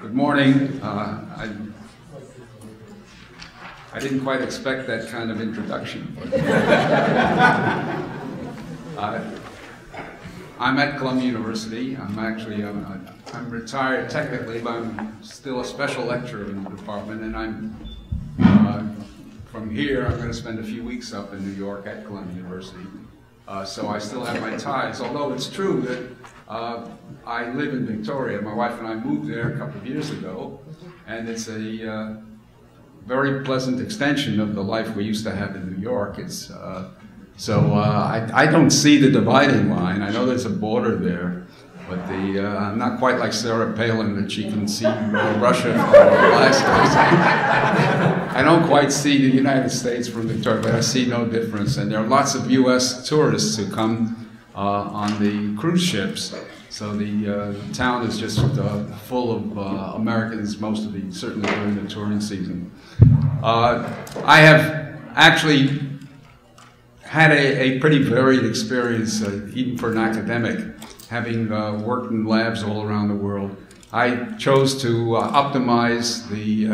Good morning. I didn't quite expect that kind of introduction. I'm at Columbia University. I'm retired technically, but I'm still a special lecturer in the department, and from here I'm going to spend a few weeks up in New York at Columbia University. So I still have my ties, although it's true that I live in Victoria. My wife and I moved there a couple of years ago, and it's a very pleasant extension of the life we used to have in New York. I don't see the dividing line. I know there's a border there, but I'm not quite like Sarah Palin that she can see Russia from Alaska. I don't quite see the United States from Victoria, but I see no difference. And there are lots of U.S. tourists who come on the cruise ships. So the town is just full of Americans, certainly during the touring season. I have actually had a pretty varied experience, even for an academic, having worked in labs all around the world. I chose to optimize the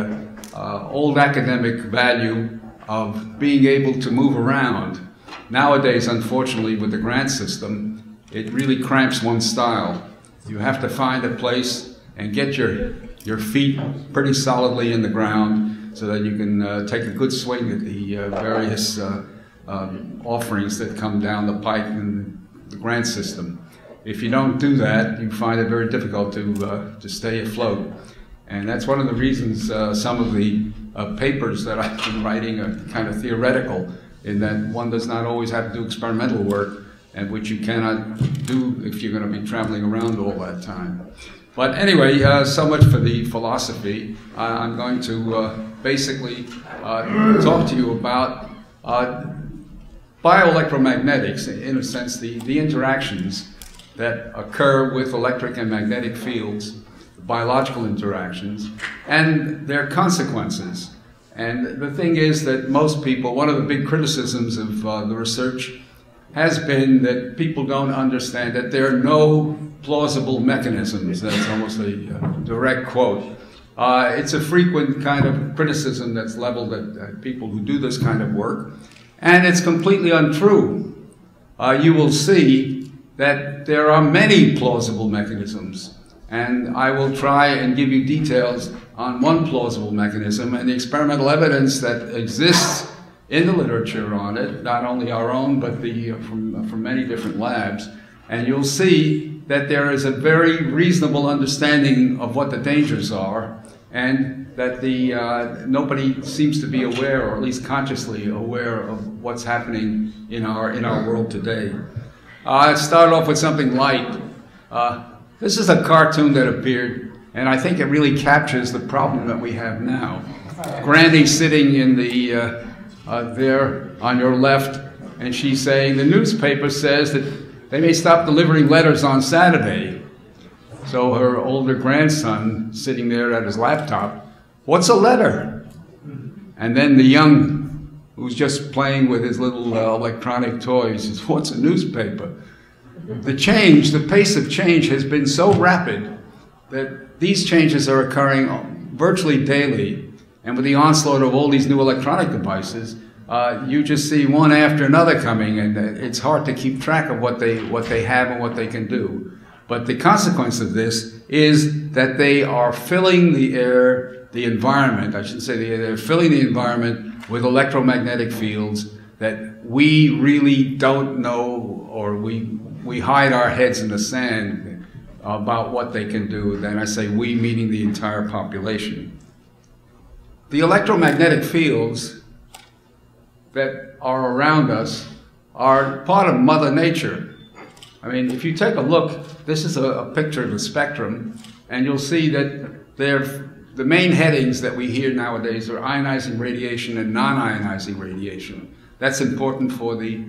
old academic value of being able to move around. Nowadays, unfortunately, with the grant system, it really cramps one's style. You have to find a place and get your feet pretty solidly in the ground so that you can take a good swing at the various offerings that come down the pike in the grant system. If you don't do that, you find it very difficult to stay afloat. And that's one of the reasons some of the papers that I've been writing are kind of theoretical, in that one does not always have to do experimental work, and which you cannot do if you're going to be traveling around all that time. But anyway, so much for the philosophy. I'm going to basically talk to you about bioelectromagnetics, in a sense, the interactions that occur with electric and magnetic fields, biological interactions, and their consequences. And the thing is that most people, one of the big criticisms of the research has been that people don't understand that there are no plausible mechanisms. That's almost a direct quote. It's a frequent kind of criticism that's leveled at people who do this kind of work, and it's completely untrue. You will see that there are many plausible mechanisms, and I will try and give you details on one plausible mechanism and the experimental evidence that exists in the literature on it, not only our own, but from many different labs. And you'll see that there is a very reasonable understanding of what the dangers are, and that nobody seems to be aware, or at least consciously aware, of what's happening in our world today. Let's start off with something light. This is a cartoon that appeared, and I think it really captures the problem that we have now. Granny sitting in the there on your left, and she's saying the newspaper says that they may stop delivering letters on Saturday. So her older grandson sitting there at his laptop, what's a letter? And then the young, who's just playing with his little electronic toys, says, what's a newspaper? The pace of change has been so rapid that these changes are occurring virtually daily. And with the onslaught of all these new electronic devices, you just see one after another coming, and it's hard to keep track of what they have and what they can do. But the consequence of this is that they are filling the environment, I should say, they're filling the environment with electromagnetic fields that we really don't know, or we hide our heads in the sand about what they can do. Then I say we, meaning the entire population. The electromagnetic fields that are around us are part of Mother Nature. I mean, if you take a look, this is a picture of the spectrum, and you'll see that the main headings that we hear nowadays are ionizing radiation and non-ionizing radiation. That's important for the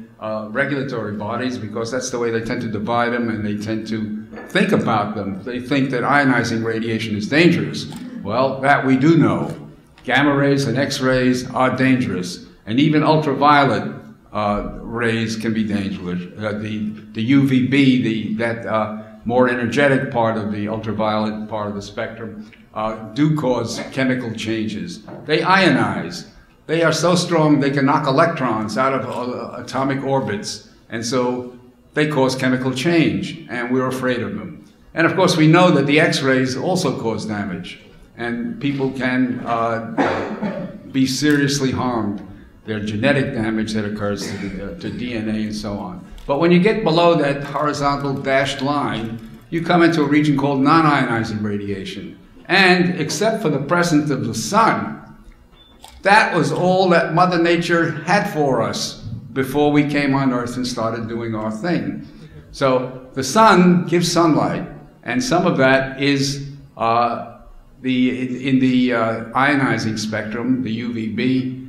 regulatory bodies, because that's the way they tend to divide them, and they tend to think about them. They think that ionizing radiation is dangerous. Well, that we do know. Gamma rays and X-rays are dangerous, and even ultraviolet rays can be dangerous. The UVB, that more energetic part of the ultraviolet part of the spectrum, do cause chemical changes. They ionize. They are so strong they can knock electrons out of atomic orbits, and so they cause chemical change, and we're afraid of them. And of course we know that the X-rays also cause damage, and people can be seriously harmed. There's genetic damage that occurs to DNA and so on. But when you get below that horizontal dashed line, you come into a region called non-ionizing radiation. And except for the presence of the sun, that was all that Mother Nature had for us before we came on Earth and started doing our thing. So the sun gives sunlight, and some of that is in the ionizing spectrum. The UVB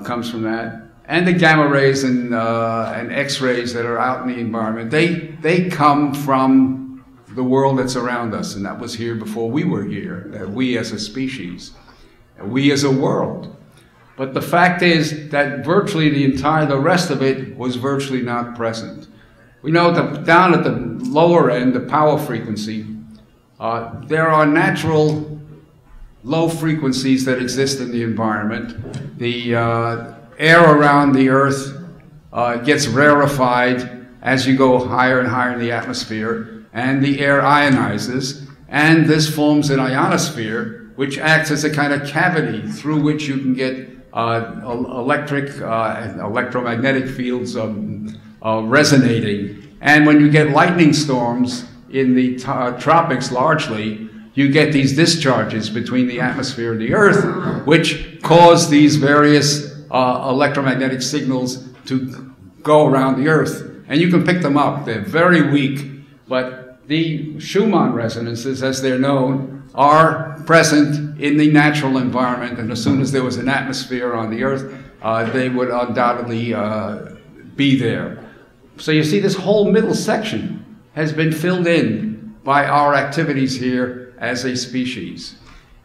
comes from that. And the gamma rays and X-rays that are out in the environment, they come from the world that's around us, and that was here before we were here, we as a species, we as a world. But the fact is that virtually the rest of it was virtually not present. We know that down at the lower end, the power frequency, there are natural low frequencies that exist in the environment. The air around the Earth gets rarefied as you go higher and higher in the atmosphere, and the air ionizes, and this forms an ionosphere, which acts as a kind of cavity through which you can get electromagnetic fields resonating. And when you get lightning storms in the tropics largely, you get these discharges between the atmosphere and the Earth, which cause these various electromagnetic signals to go around the Earth. And you can pick them up. They're very weak, but the Schumann resonances, as they're known, are present in the natural environment, and as soon as there was an atmosphere on the Earth, they would undoubtedly be there. So you see, this whole middle section has been filled in by our activities here as a species.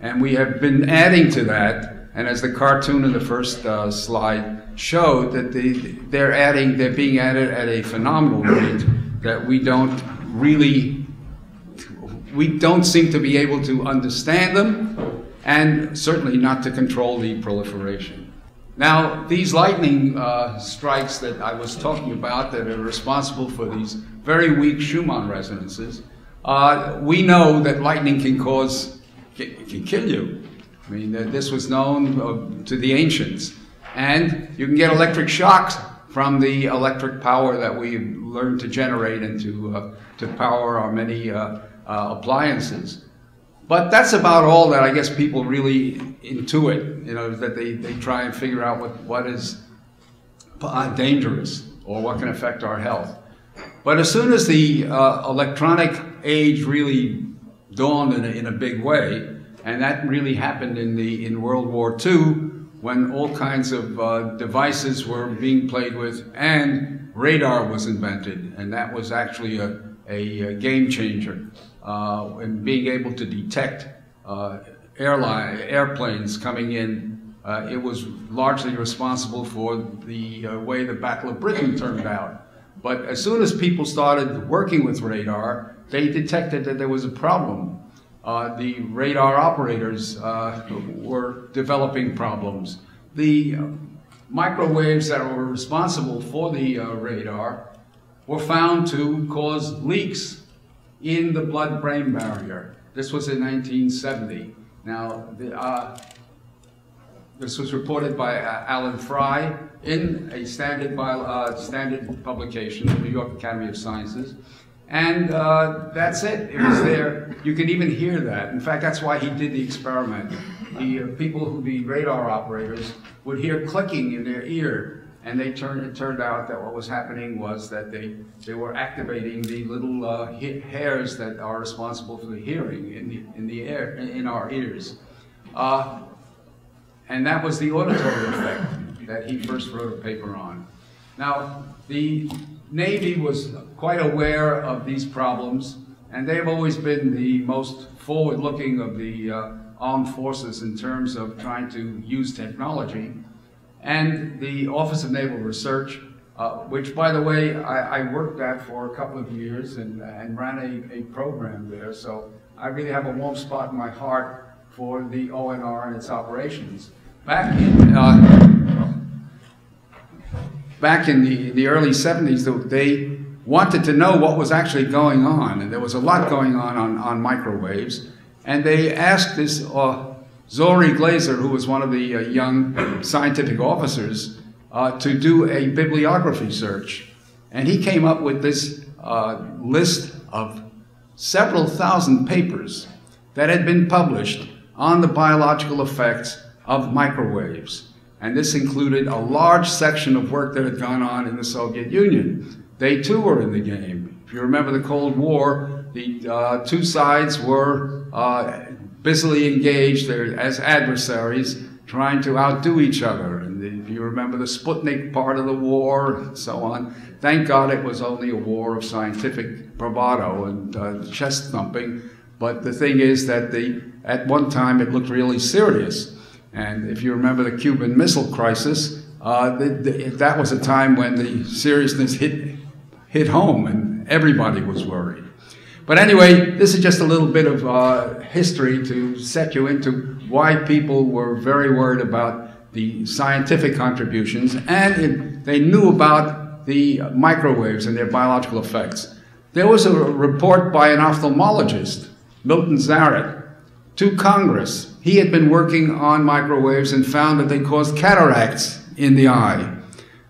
And we have been adding to that, and as the cartoon in the first slide showed, that they're being added at a phenomenal rate that we don't seem to be able to understand them, and certainly not to control the proliferation. Now, these lightning strikes that I was talking about that are responsible for these very weak Schumann resonances, we know that lightning can kill you. I mean, this was known to the ancients. And you can get electric shocks from the electric power that we learned to generate and to power our many appliances. But that's about all that I guess people really intuit, you know, that they try and figure out what is dangerous or what can affect our health. But as soon as the electronic age really dawned in a big way, and that really happened in World War II, when all kinds of devices were being played with, and radar was invented, and that was actually a game changer in being able to detect airplanes coming in. It was largely responsible for the way the Battle of Britain turned out. But as soon as people started working with radar, they detected that there was a problem. The radar operators were developing problems. The microwaves that were responsible for the radar were found to cause leaks in the blood-brain barrier. This was in 1970. Now, this was reported by Alan Fry in a standard publication, the New York Academy of Sciences. And that's it. It was there. You can even hear that. In fact, that's why he did the experiment. The radar operators would hear clicking in their ear, and it turned out that what was happening was that they were activating the little hairs that are responsible for the hearing in our ears. And that was the auditory effect that he first wrote a paper on. Now, the Navy was quite aware of these problems, and they've always been the most forward-looking of the armed forces in terms of trying to use technology. And the Office of Naval Research which, by the way, I worked at for a couple of years and ran a program there. So I really have a warm spot in my heart for the ONR and its operations. Back in the early 70s, they wanted to know what was actually going on, and there was a lot going on microwaves. And they asked this Zori Glaser, who was one of the young scientific officers, to do a bibliography search. And he came up with this list of several thousand papers that had been published on the biological effects of microwaves. And this included a large section of work that had gone on in the Soviet Union. They too were in the game. If you remember the Cold War, the two sides were busily engaged as adversaries, trying to outdo each other. And if you remember the Sputnik part of the war and so on, thank God it was only a war of scientific bravado and chest thumping. But the thing is that at one time it looked really serious. And if you remember the Cuban Missile Crisis, that was a time when the seriousness hit home and everybody was worried. But anyway, this is just a little bit of history to set you into why people were very worried about the scientific contributions, and they knew about the microwaves and their biological effects. There was a report by an ophthalmologist, Milton Zaret, to Congress. He had been working on microwaves and found that they caused cataracts in the eye.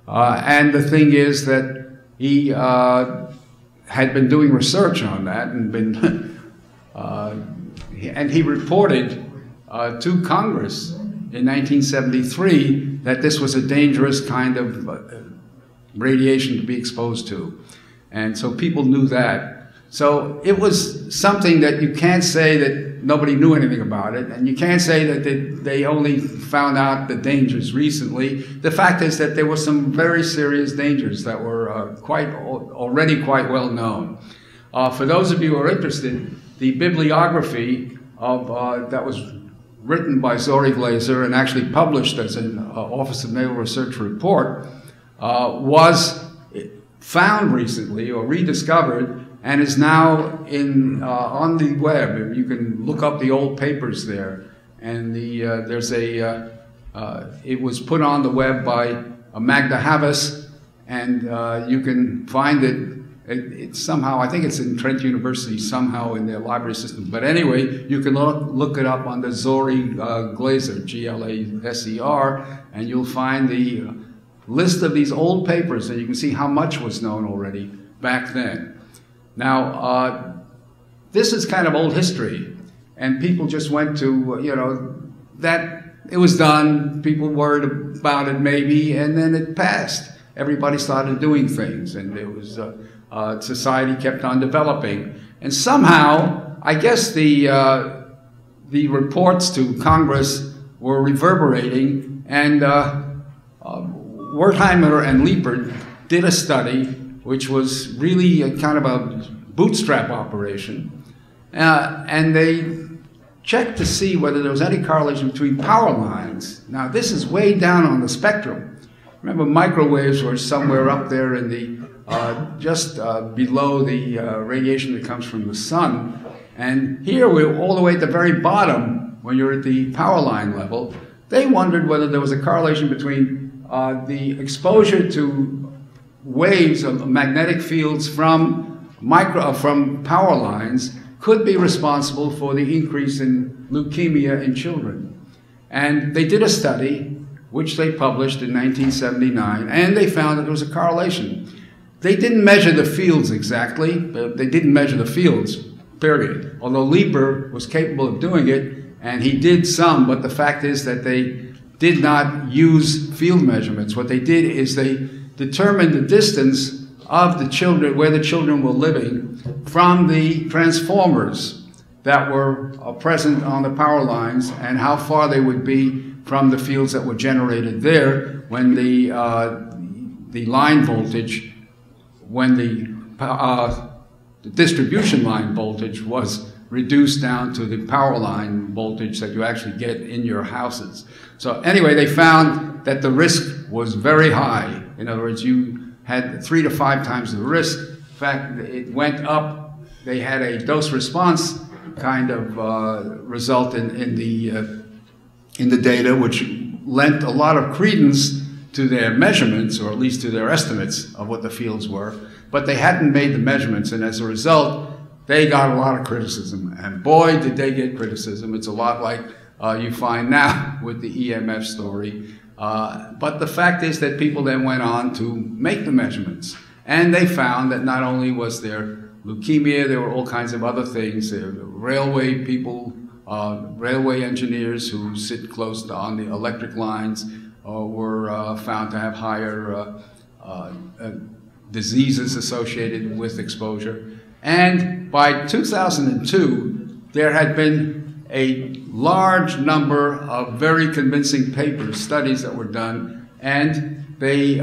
And the thing is that he had been doing research on that and he reported to Congress in 1973 that this was a dangerous kind of radiation to be exposed to. And so people knew that. So it was something that you can't say that nobody knew anything about it, and you can't say that they only found out the dangers recently. The fact is that there were some very serious dangers that were already quite well known. For those of you who are interested, the bibliography that was written by Zori Glaser and actually published as an Office of Naval Research report was found recently or rediscovered and is now on the web. You can look up the old papers there. And it was put on the web by Magda Havas, and you can find it. It's somehow, I think it's in Trent University somehow in their library system. But anyway, you can look it up under Zori Glaser, Glaser, and you'll find the list of these old papers, and you can see how much was known already back then. Now, this is kind of old history, and people just went to, that it was done, people worried about it maybe, and then it passed. Everybody started doing things, and there was, society kept on developing. And somehow, I guess the reports to Congress were reverberating, and Wertheimer and Liepert did a study which was really a kind of a bootstrap operation. And they checked to see whether there was any correlation between power lines. Now, this is way down on the spectrum. Remember, microwaves were somewhere up there in the, just below the radiation that comes from the sun. And here we're all the way at the very bottom, when you're at the power line level. They wondered whether there was a correlation between the exposure to waves of magnetic fields from power lines could be responsible for the increase in leukemia in children. And they did a study, which they published in 1979, and they found that there was a correlation. They didn't measure the fields exactly, but they didn't measure the fields, period. Although Liebert was capable of doing it, and he did some, but the fact is that they did not use field measurements. What they did is they determined the distance of the children, where the children were living, from the transformers that were present on the power lines, and how far they would be from the fields that were generated there when the line voltage, when the distribution line voltage was reduced down to the power line voltage that you actually get in your houses. So anyway, they found that the risk was very high. In other words, had 3 to 5 times the risk. In fact, it went up. They had a dose-response kind of result in the data, which lent a lot of credence to their measurements, or at least to their estimates of what the fields were. But they hadn't made the measurements, and as a result, they got a lot of criticism. And boy, did they get criticism. It's a lot like you find now with the EMF story. But the fact is that people then went on to make the measurements. And they found that not only was there leukemia, there were all kinds of other things. There were railway people, railway engineers who sit close on the electric lines were found to have higher diseases associated with exposure. And by 2002, there had been a large number of very convincing papers, studies that were done, and they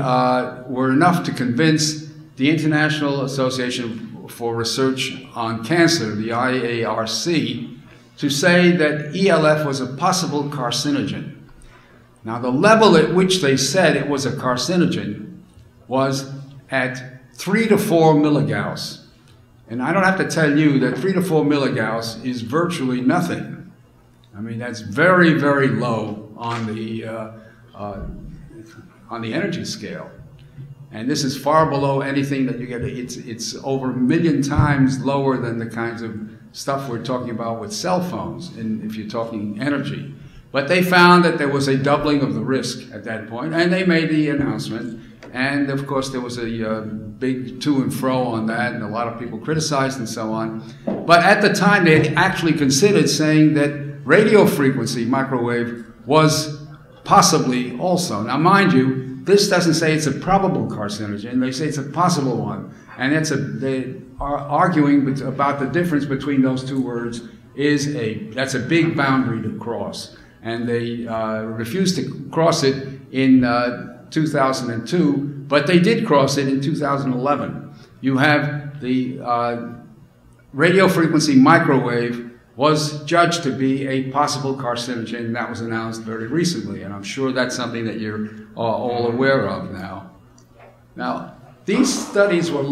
were enough to convince the International Association for Research on Cancer, the IARC, to say that ELF was a possible carcinogen. Now, the level at which they said it was a carcinogen was at 3 to 4 milligauss. And I don't have to tell you that 3 to 4 milligauss is virtually nothing. I mean, that's very, very low on the energy scale. And this is far below anything that you get. It's over 1 million times lower than the kinds of stuff we're talking about with cell phones, if you're talking energy. But they found that there was a doubling of the risk at that point, and they made the announcement. And of course, there was a big to and fro on that, and a lot of people criticized and so on. But at the time, they had actually considered saying that radio frequency microwave was possibly also. Now, mind you, this doesn't say it's a probable carcinogen. They say it's a possible one. And they are arguing about the difference between those two words. That's a big boundary to cross. And they refused to cross it in 2002, but they did cross it in 2011. You have the radio frequency microwave was judged to be a possible carcinogen, and that was announced very recently, and I'm sure that's something that you're all aware of now. Now, these studies were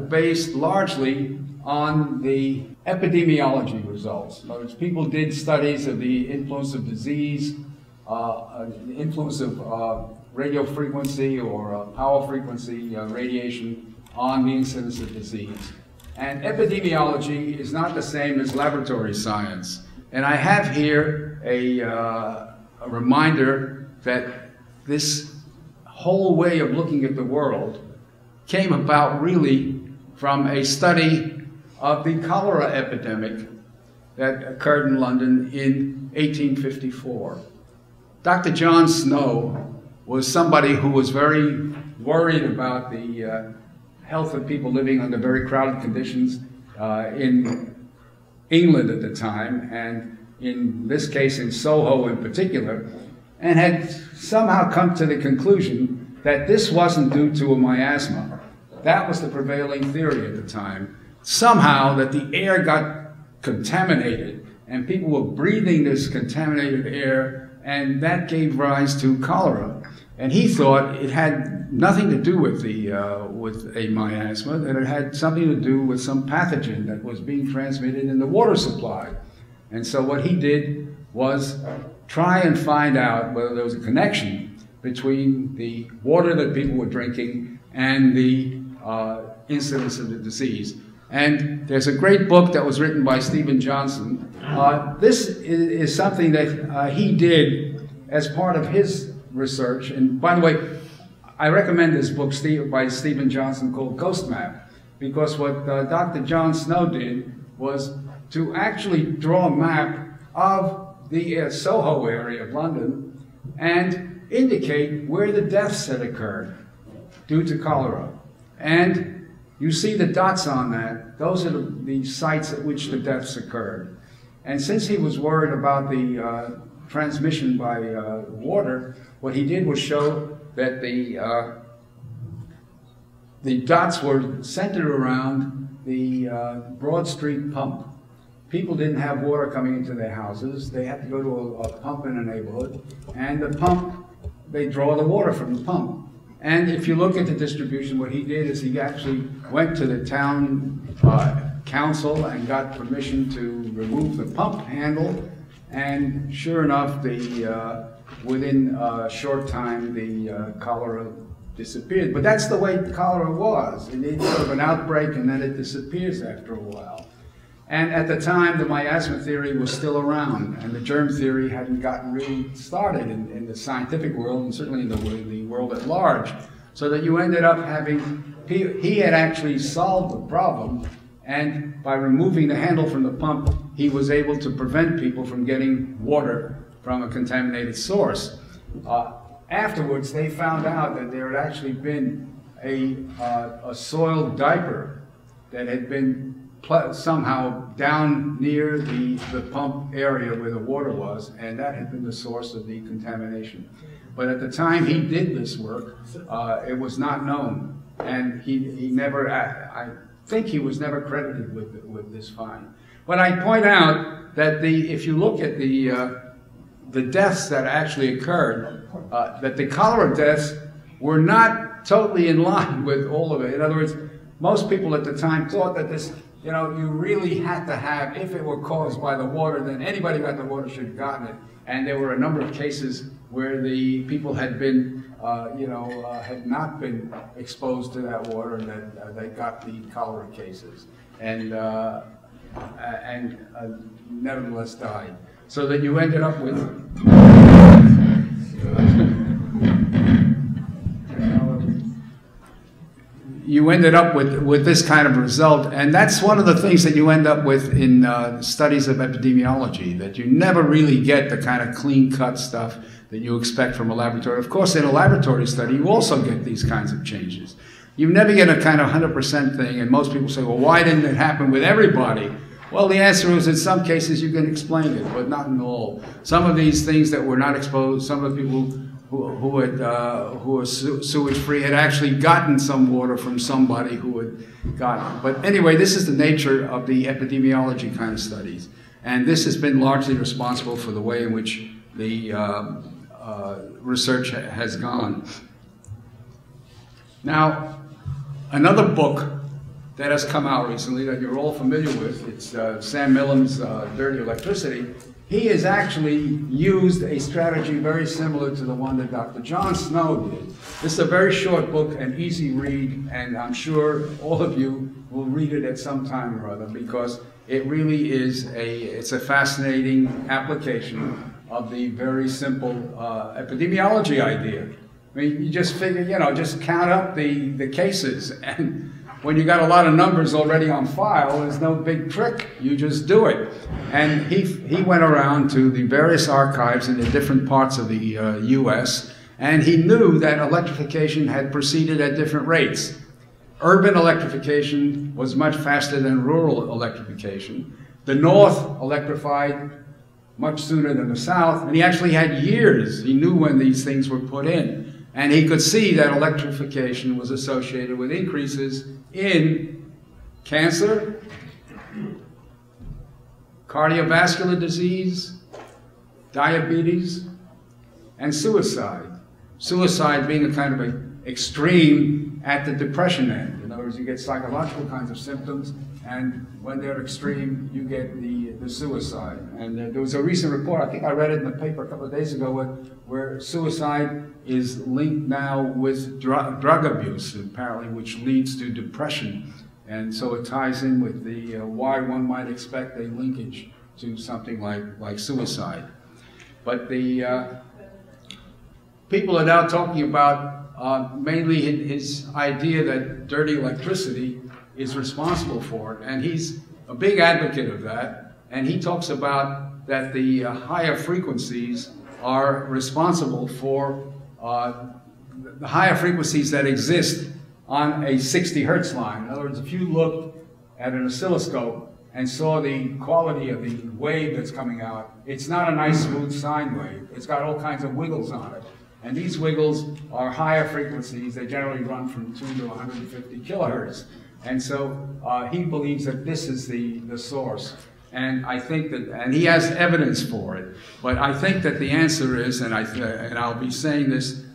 based largely on the epidemiology results. In other words, people did studies of the influence of disease, the influence of radio frequency or power frequency radiation on the incidence of disease. And epidemiology is not the same as laboratory science. And I have here a reminder that this whole way of looking at the world came about really from a study of the cholera epidemic that occurred in London in 1854. Dr. John Snow was somebody who was very worried about the health of people living under very crowded conditions in England at the time, and in this case in Soho in particular, and had somehow come to the conclusion that this wasn't due to a miasma. That was the prevailing theory at the time. Somehow that the air got contaminated, and people were breathing this contaminated air, and that gave rise to cholera. And he thought it had nothing to do with a miasma, that it had something to do with some pathogen that was being transmitted in the water supply. And so what he did was try and find out whether there was a connection between the water that people were drinking and the incidence of the disease. And there's a great book that was written by Stephen Johnson. This is something that he did as part of his research. And by the way, I recommend this book by Stephen Johnson called Ghost Map, because what Dr. John Snow did was to actually draw a map of the Soho area of London and indicate where the deaths had occurred due to cholera. And you see the dots on that. Those are the sites at which the deaths occurred. And since he was worried about the transmission by water, what he did was show that the dots were centered around the Broad Street pump. People didn't have water coming into their houses. They had to go to a pump in a neighborhood, and the pump, they draw the water from the pump. And if you look at the distribution, what he did is he actually went to the town council and got permission to remove the pump handle, and sure enough, within a short time, the cholera disappeared. But that's the way cholera was. It needs sort of an outbreak and then it disappears after a while. And at the time, the miasma theory was still around, and the germ theory hadn't gotten really started in the scientific world, and certainly in the world at large. So that you ended up having, he had actually solved the problem, and by removing the handle from the pump, he was able to prevent people from getting water from a contaminated source. Afterwards, they found out that there had actually been a soiled diaper that had been somehow down near the pump area where the water was, and that had been the source of the contamination. But at the time he did this work, it was not known, and he never, I think he was never credited with this find. But I point out that if you look at the deaths that actually occurred, that the cholera deaths were not totally in line with all of it. In other words, most people at the time thought that this, you know, you really had to have, if it were caused by the water, then anybody who got the water should have gotten it. And there were a number of cases where the people had been, had not been exposed to that water, and that they got the cholera cases, and nevertheless died. So that you ended up with this kind of result, and that's one of the things that you end up with in studies of epidemiology, that you never really get the kind of clean-cut stuff that you expect from a laboratory. Of course, in a laboratory study, you also get these kinds of changes. You never get a kind of 100% thing, and most people say, well, why didn't it happen with everybody? Well, the answer is in some cases you can explain it, but not in all. Some of these things that were not exposed, some of the people who were sewage-free had actually gotten some water from somebody who had gotten it. But anyway, this is the nature of the epidemiology kind of studies. And this has been largely responsible for the way in which the research has gone. Now, another book that has come out recently that you're all familiar with, it's Sam Millam's Dirty Electricity. He has actually used a strategy very similar to the one that Dr. John Snow did. This is a very short book, an easy read, and I'm sure all of you will read it at some time or other, because it really is it's a fascinating application of the very simple epidemiology idea. I mean, you just figure, you know, just count up the cases, and when you got a lot of numbers already on file, there's no big trick. You just do it. And he went around to the various archives in the different parts of the U.S., and he knew that electrification had proceeded at different rates. Urban electrification was much faster than rural electrification. The North electrified much sooner than the South, and he actually had years. He knew when these things were put in. And he could see that electrification was associated with increases in cancer, cardiovascular disease, diabetes, and suicide. Suicide being a kind of an extreme at the depression end. In other words, you get psychological kinds of symptoms, and when they're extreme, you get the suicide. And there was a recent report, I think I read it in the paper a couple of days ago, where suicide is linked now with drug abuse, apparently, which leads to depression. And so it ties in with the why one might expect a linkage to something like suicide. But the people are now talking about mainly his idea that dirty electricity is responsible for it, and he's a big advocate of that, and he talks about that the higher frequencies are responsible for the higher frequencies that exist on a 60 hertz line. In other words, if you looked at an oscilloscope and saw the quality of the wave that's coming out, it's not a nice smooth sine wave. It's got all kinds of wiggles on it. And these wiggles are higher frequencies. They generally run from 2 to 150 kilohertz. And so he believes that this is the source. And I think that, and he has evidence for it, but I think that the answer is, and I'll be saying this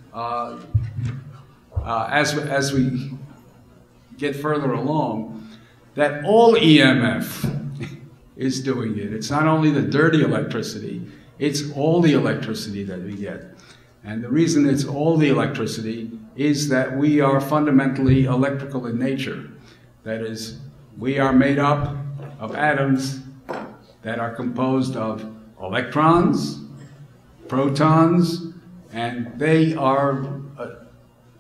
as we get further along, that all EMF is doing it. It's not only the dirty electricity, it's all the electricity that we get. And the reason it's all the electricity is that we are fundamentally electrical in nature. That is, we are made up of atoms that are composed of electrons, protons, and they are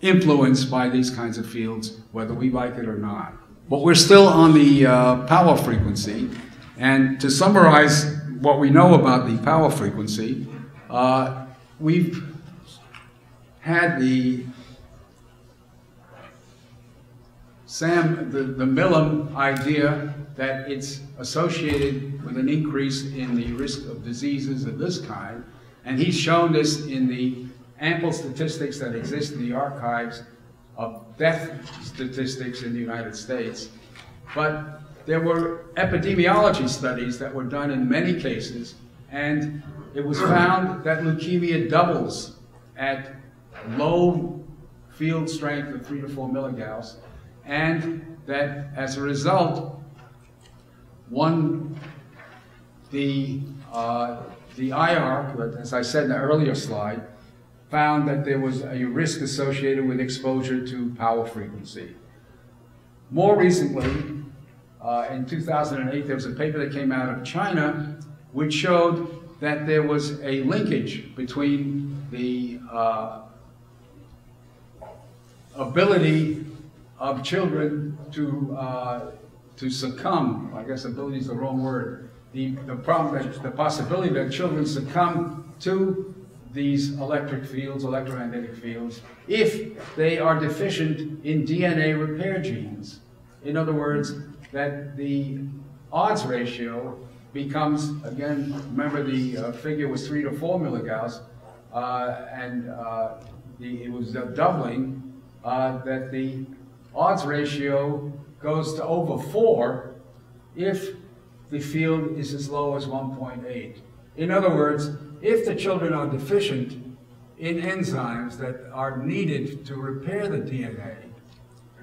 influenced by these kinds of fields, whether we like it or not. But we're still on the power frequency, and to summarize what we know about the power frequency, we've had the Millam idea that it's associated with an increase in the risk of diseases of this kind, and he's shown this in the ample statistics that exist in the archives of death statistics in the United States. But there were epidemiology studies that were done in many cases, and it was found that leukemia doubles at low field strength of 3 to 4 milligauss, and that as a result, the IARC, as I said in the earlier slide, found that there was a risk associated with exposure to power frequency. More recently, in 2008, there was a paper that came out of China which showed that there was a linkage between the ability of children to succumb. I guess ability is the wrong word. The possibility that children succumb to these electric fields, electromagnetic fields, if they are deficient in DNA repair genes. In other words, that the odds ratio becomes, again, remember the figure was 3 to 4 milligauss, and it was doubling, that the odds ratio goes to over 4 if the field is as low as 1.8. In other words, if the children are deficient in enzymes that are needed to repair the DNA,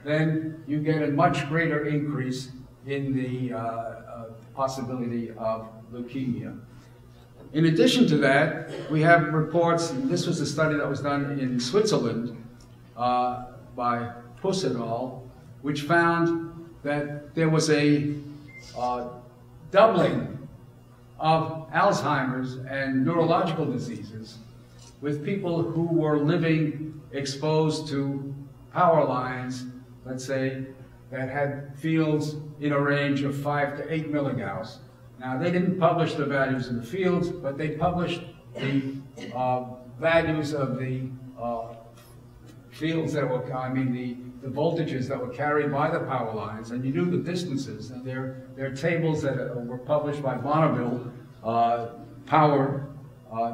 then you get a much greater increase in the possibility of leukemia. In addition to that, we have reports, and this was a study that was done in Switzerland by Puss et al., which found that there was a doubling of Alzheimer's and neurological diseases with people who were living exposed to power lines, let's say, that had fields in a range of 5 to 8 milligauss. Now, they didn't publish the values in the fields, but they published the values of the fields that were, the voltages that were carried by the power lines, and you knew the distances, and there are tables that were published by Bonneville Power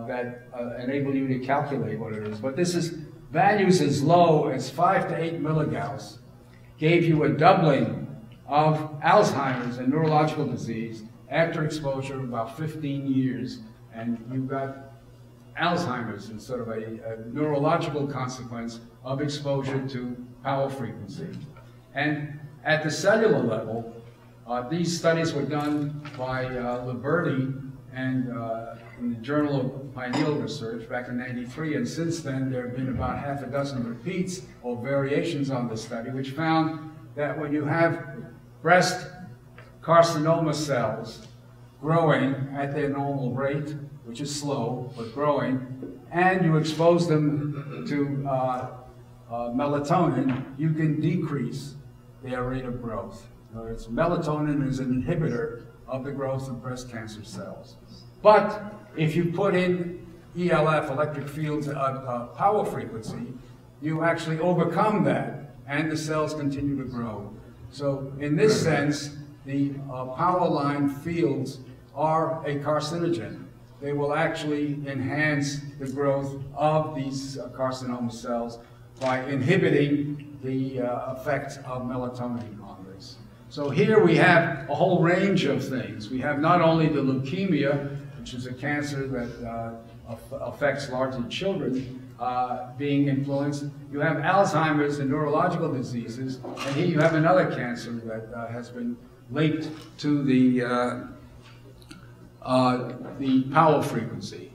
that enable you to calculate what it is. But this is values as low as 5 to 8 milligauss gave you a doubling of Alzheimer's and neurological disease after exposure of about 15 years, and you got Alzheimer's as sort of a neurological consequence of exposure to power frequency. And at the cellular level, these studies were done by Liberti and in the Journal of Pineal Research back in '93, and since then there have been about half a dozen repeats or variations on this study, which found that when you have breast carcinoma cells growing at their normal rate, which is slow but growing, and you expose them to melatonin, you can decrease their rate of growth. In other words, melatonin is an inhibitor of the growth of breast cancer cells. But if you put in ELF, electric fields power frequency, you actually overcome that, and the cells continue to grow. So in this sense, the power line fields are a carcinogen. They will actually enhance the growth of these carcinoma cells by inhibiting the effects of melatonin on this. So here we have a whole range of things. We have not only the leukemia, which is a cancer that affects largely children, being influenced. You have Alzheimer's and neurological diseases, and here you have another cancer that has been linked to the power frequency.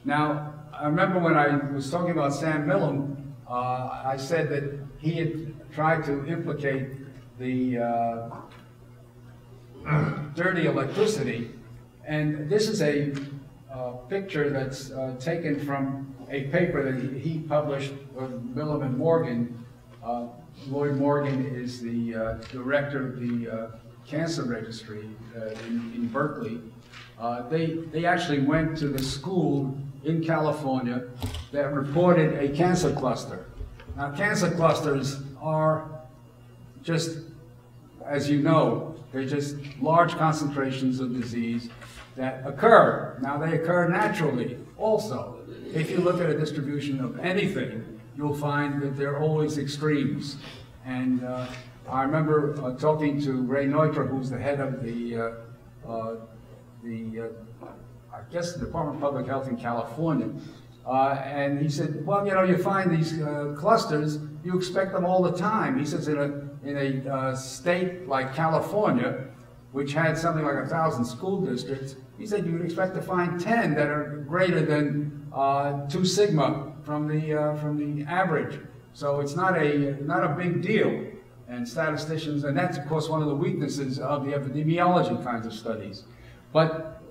Now, I remember when I was talking about Sam Millam, I said that he had tried to implicate the dirty electricity, and this is a picture that's taken from a paper that he published with Millam and Morgan. Lloyd Morgan is the director of the cancer registry in Berkeley. They actually went to the school in California that reported a cancer cluster. Now, cancer clusters are just, as you know, they're just large concentrations of disease that occur. Now, they occur naturally also. If you look at a distribution of anything, you'll find that there are always extremes. And I remember talking to Ray Neutra, who's the head of I guess the Department of Public Health in California, and he said, well, you know, you find these clusters, you expect them all the time. He says in a state like California, which had something like 1,000 school districts, he said you would expect to find 10 that are greater than 2 sigma from the average. So it's not a big deal. And statisticians, and that's of course one of the weaknesses of the epidemiology kinds of studies. But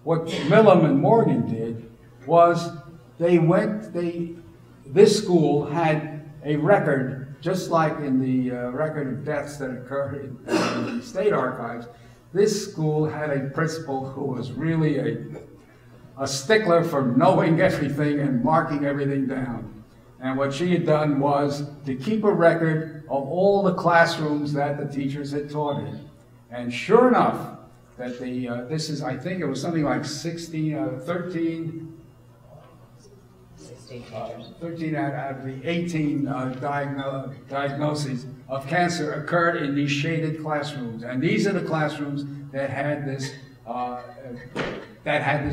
what Millam and Morgan did was this school had a record, just like in the record of deaths that occurred in the state archives. This school had a principal who was really a stickler for knowing everything and marking everything down. And what she had done was to keep a record of all the classrooms that the teachers had taught in. And sure enough, that this is, I think it was something like 13 out of the 18 diagnoses of cancer occurred in these shaded classrooms. And these are the classrooms that had this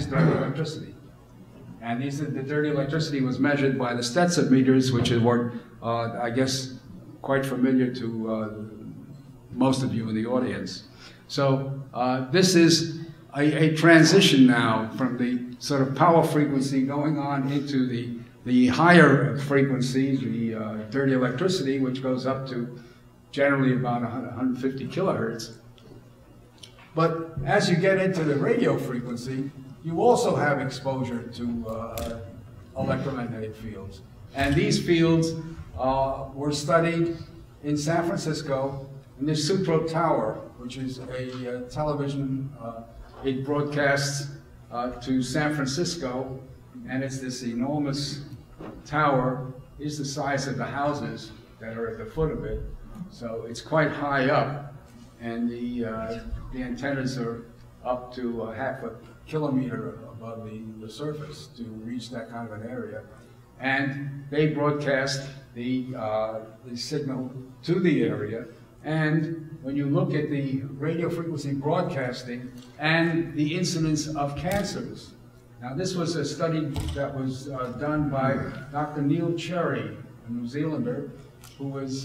dirty electricity. And the dirty electricity was measured by the Stetson meters, which were, I guess, quite familiar to most of you in the audience. So this is a transition now from the sort of power frequency going on into the higher frequencies, the dirty electricity, which goes up to generally about 150 kilohertz. But as you get into the radio frequency, you also have exposure to electromagnetic fields. And these fields were studied in San Francisco in the Sutro Tower, which is a television, it broadcasts to San Francisco, and it's this enormous tower. Is the size of the houses that are at the foot of it, so it's quite high up, and the antennas are up to half a kilometer above the surface to reach that kind of an area, and they broadcast the signal to the area. And when you look at the radio frequency broadcasting and the incidence of cancers, now this was a study that was done by Dr. Neil Cherry, a New Zealander, who was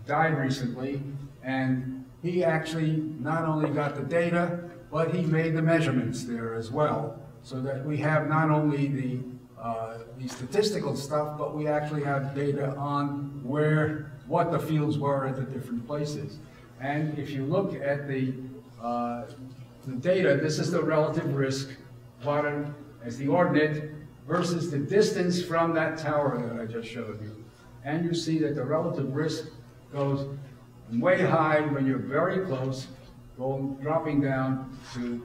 died recently, and he actually not only got the data, but he made the measurements there as well, so that we have not only the statistical stuff, but we actually have data on what the fields were at the different places. And if you look at the data, this is the relative risk plotted as the ordinate versus the distance from that tower that I just showed you. And you see that the relative risk goes way high when you're very close, dropping down to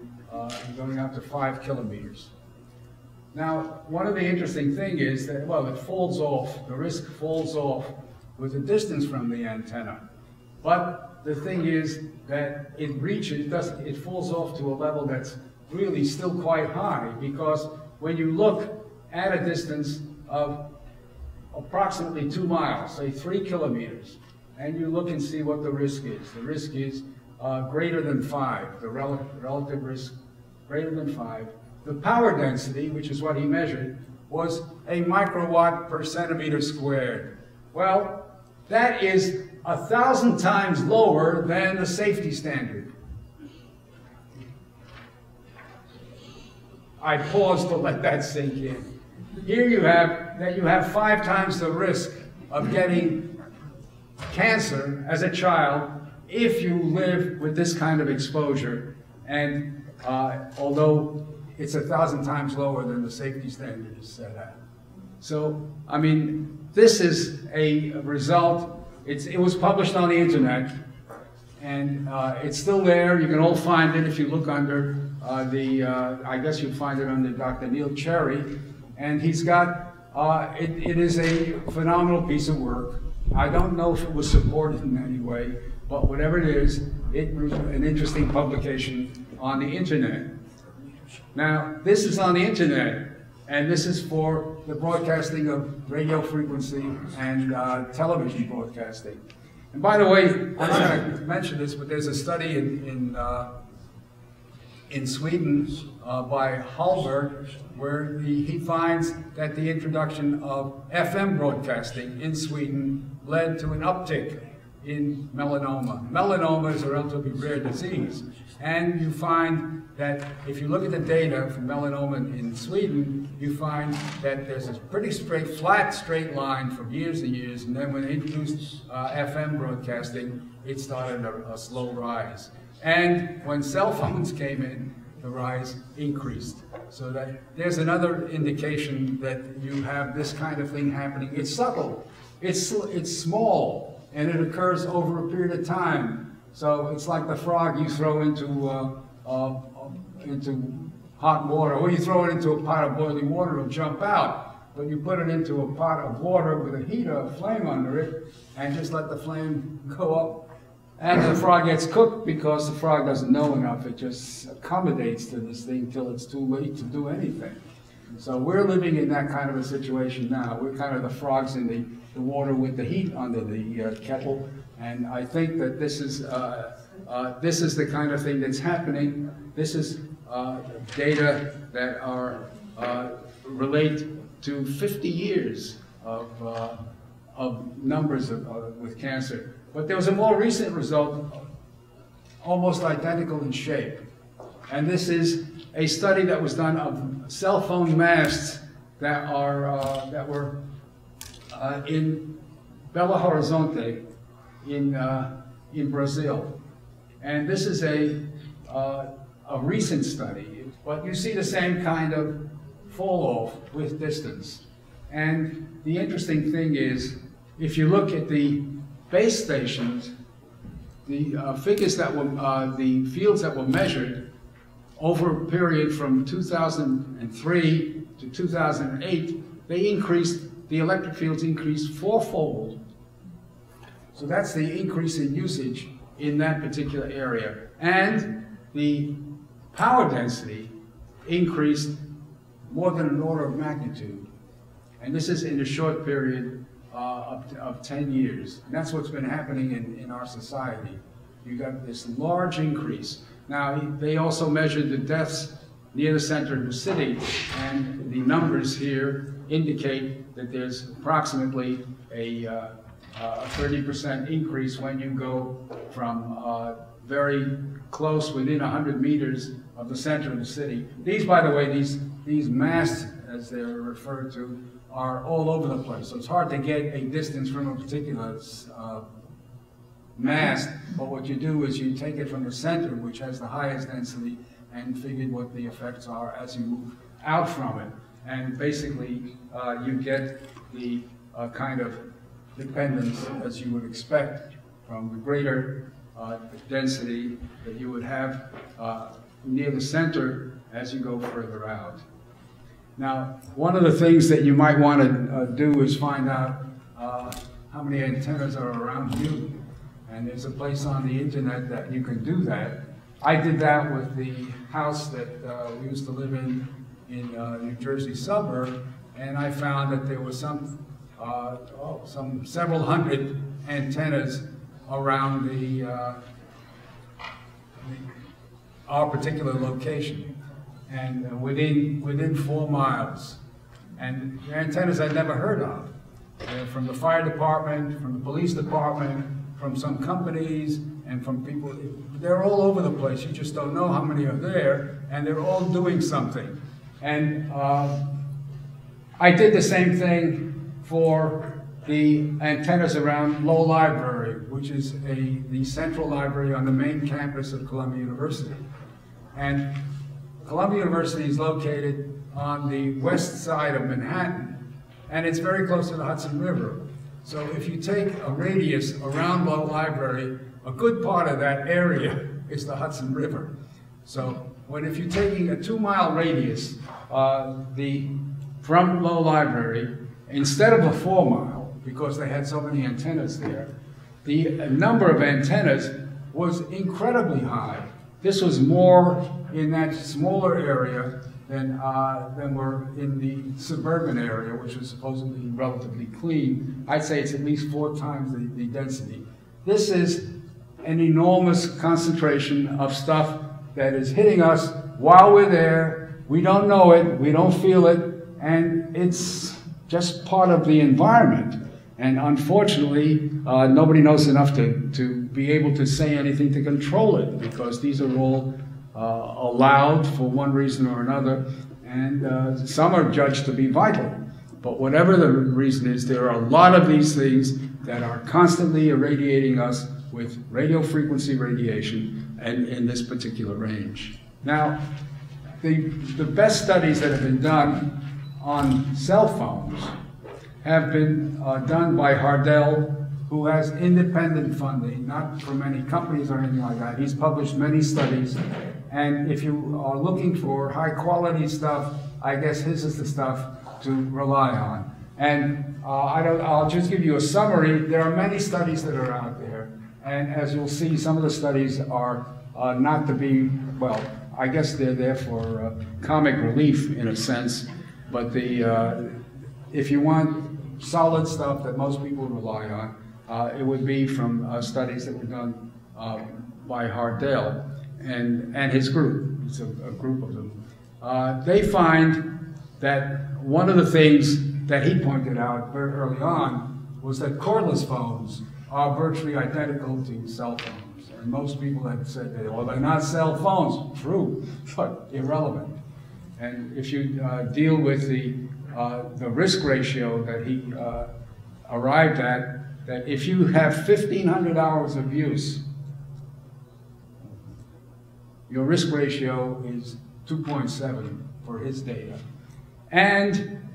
going out to 5 kilometers. Now, one of the interesting things is that, well, it falls off, the risk falls off with the distance from the antenna. But the thing is that it falls off to a level that's really still quite high, because when you look at a distance of approximately 2 miles, say 3 kilometers, and you look and see what the risk is greater than 5, the relative risk greater than 5. The power density, which is what he measured, was a microwatt per centimeter squared. Well, that is 1,000 times lower than the safety standard. I paused to let that sink in. Here you have 5 times the risk of getting cancer as a child if you live with this kind of exposure, and although it's 1,000 times lower than the safety standard is set at. So, I mean, this is a result. It was published on the internet, and it's still there. You can all find it if you look under I guess you'll find it under Dr. Neil Cherry, and he's got, it is a phenomenal piece of work. I don't know if it was supported in any way, but whatever it is, it was an interesting publication on the internet. Now, this is on the internet, and this is for the broadcasting of radio frequency and television broadcasting. And by the way, I was going to mention this, but there's a study in Sweden by Hallberg, where he finds that the introduction of FM broadcasting in Sweden led to an uptick in melanoma. Melanoma is a relatively rare disease, and you find that if you look at the data for melanoma in Sweden, you find that there's a pretty flat straight line for years and years, and then when they introduced FM broadcasting, it started a slow rise. And when cell phones came in, the rise increased. So that there's another indication that you have this kind of thing happening. It's subtle, it's small, and it occurs over a period of time. So it's like the frog you throw into hot water, or you throw it into a pot of boiling water, it'll jump out. But you put it into a pot of water with a heater, a flame under it, and just let the flame go up. And the frog gets cooked because the frog doesn't know enough. It just accommodates to this thing till it's too late to do anything. So we're living in that kind of a situation now. We're kind of the frogs in the water with the heat under the kettle. And I think that this is the kind of thing that's happening. This is data that are relate to 50 years of numbers with cancer. But there was a more recent result, almost identical in shape. And this is a study that was done of cell phone masts that were in Belo Horizonte in Brazil. And this is a recent study, but you see the same kind of fall off with distance. And the interesting thing is, if you look at the base stations, the figures that were, the fields that were measured over a period from 2003 to 2008, they increased, the electric fields increased 4-fold. So that's the increase in usage in that particular area. And the power density increased more than an order of magnitude. And this is in a short period of 10 years. And that's what's been happening in our society. You got this large increase. Now, they also measured the deaths near the center of the city, and the numbers here indicate that there's approximately a 30% increase when you go from very close, within 100 meters of the center of the city. These, by the way, these masts, as they're referred to, are all over the place. So it's hard to get a distance from a particular mast, but what you do is you take it from the center, which has the highest density, and figure what the effects are as you move out from it. And basically, you get the kind of dependence as you would expect from the greater density that you would have near the center as you go further out. Now, one of the things that you might want to do is find out how many antennas are around you. And there's a place on the internet that you can do that. I did that with the house that we used to live in New Jersey suburb, and I found that there was some several hundred antennas around our particular location. And within 4 miles, and antennas I'd never heard of. From the fire department, from the police department, from some companies, and from people. They're all over the place. You just don't know how many are there, and they're all doing something. And I did the same thing for the antennas around Low Library, which is the central library on the main campus of Columbia University. And Columbia University is located on the west side of Manhattan, and it's very close to the Hudson River. So if you take a radius around Low Library, a good part of that area is the Hudson River. So if you're taking a 2-mile radius from Low Library, instead of a 4-mile, because they had so many antennas there, the number of antennas was incredibly high. This was more in that smaller area than were in the suburban area, which was supposedly relatively clean. I'd say it's at least 4 times the density. This is an enormous concentration of stuff that is hitting us while we're there. We don't know it, we don't feel it, and it's just part of the environment. And unfortunately, nobody knows enough to be able to say anything to control it, because these are all allowed for one reason or another, and some are judged to be vital. But whatever the reason is, there are a lot of these things that are constantly irradiating us with radio frequency radiation, and in this particular range. Now, the best studies that have been done on cell phones have been done by Hardell, who has independent funding, not from any companies or anything like that. He's published many studies, and if you are looking for high quality stuff, I guess his is the stuff to rely on. And I'll just give you a summary. There are many studies that are out there, and as you'll see, some of the studies are not to be, well, I guess they're there for comic relief in a sense, but if you want solid stuff that most people rely on, it would be from studies that were done by Hardell and his group. It's a group of them. They find that one of the things that he pointed out very early on was that cordless phones are virtually identical to cell phones. And most people had said, well, they're not cell phones. True, but irrelevant. And if you deal with the risk ratio that he arrived at, that if you have 1,500 hours of use, your risk ratio is 2.7 for his data. And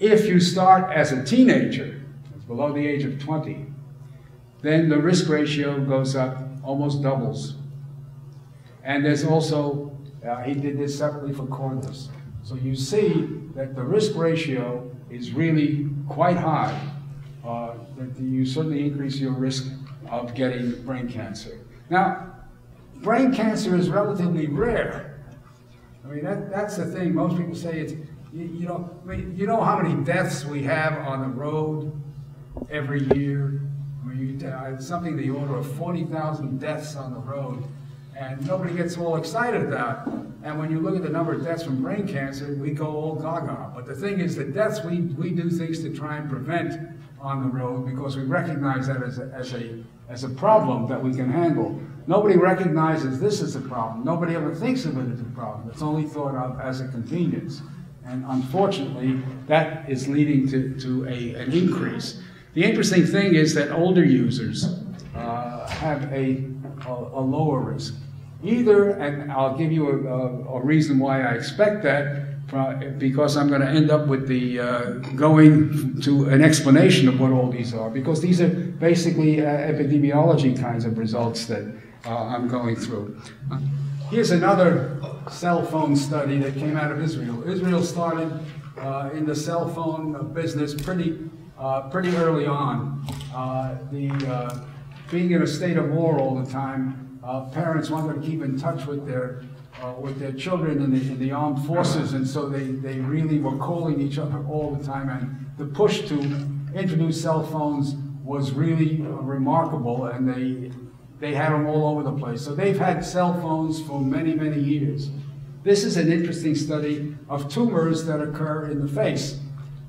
if you start as a teenager, it's below the age of 20, then the risk ratio goes up, almost doubles. And there's also, he did this separately for cordless. So you see that the risk ratio is really quite high, that you certainly increase your risk of getting brain cancer. Now, brain cancer is relatively rare. I mean, that's the thing. Most people say it's, you know how many deaths we have on the road every year? I mean, it's something the order of 40,000 deaths on the road, and nobody gets all excited about it. And when you look at the number of deaths from brain cancer, we go all gaga. But the thing is, the deaths, we do things to try and prevent on the road because we recognize that as a problem that we can handle. Nobody recognizes this as a problem. Nobody ever thinks of it as a problem. It's only thought of as a convenience. And unfortunately, that is leading to an increase. The interesting thing is that older users have a lower risk. Either, and I'll give you a reason why I expect that, because I'm going to end up with the going to an explanation of what all these are, because these are basically epidemiology kinds of results that I'm going through. Here's another cell phone study that came out of Israel. Israel started in the cell phone business pretty early on. Being in a state of war all the time, parents wanted to keep in touch with their children in the armed forces, and so they really were calling each other all the time. And the push to introduce cell phones was really remarkable, and they had them all over the place. So they've had cell phones for many, many years. This is an interesting study of tumors that occur in the face.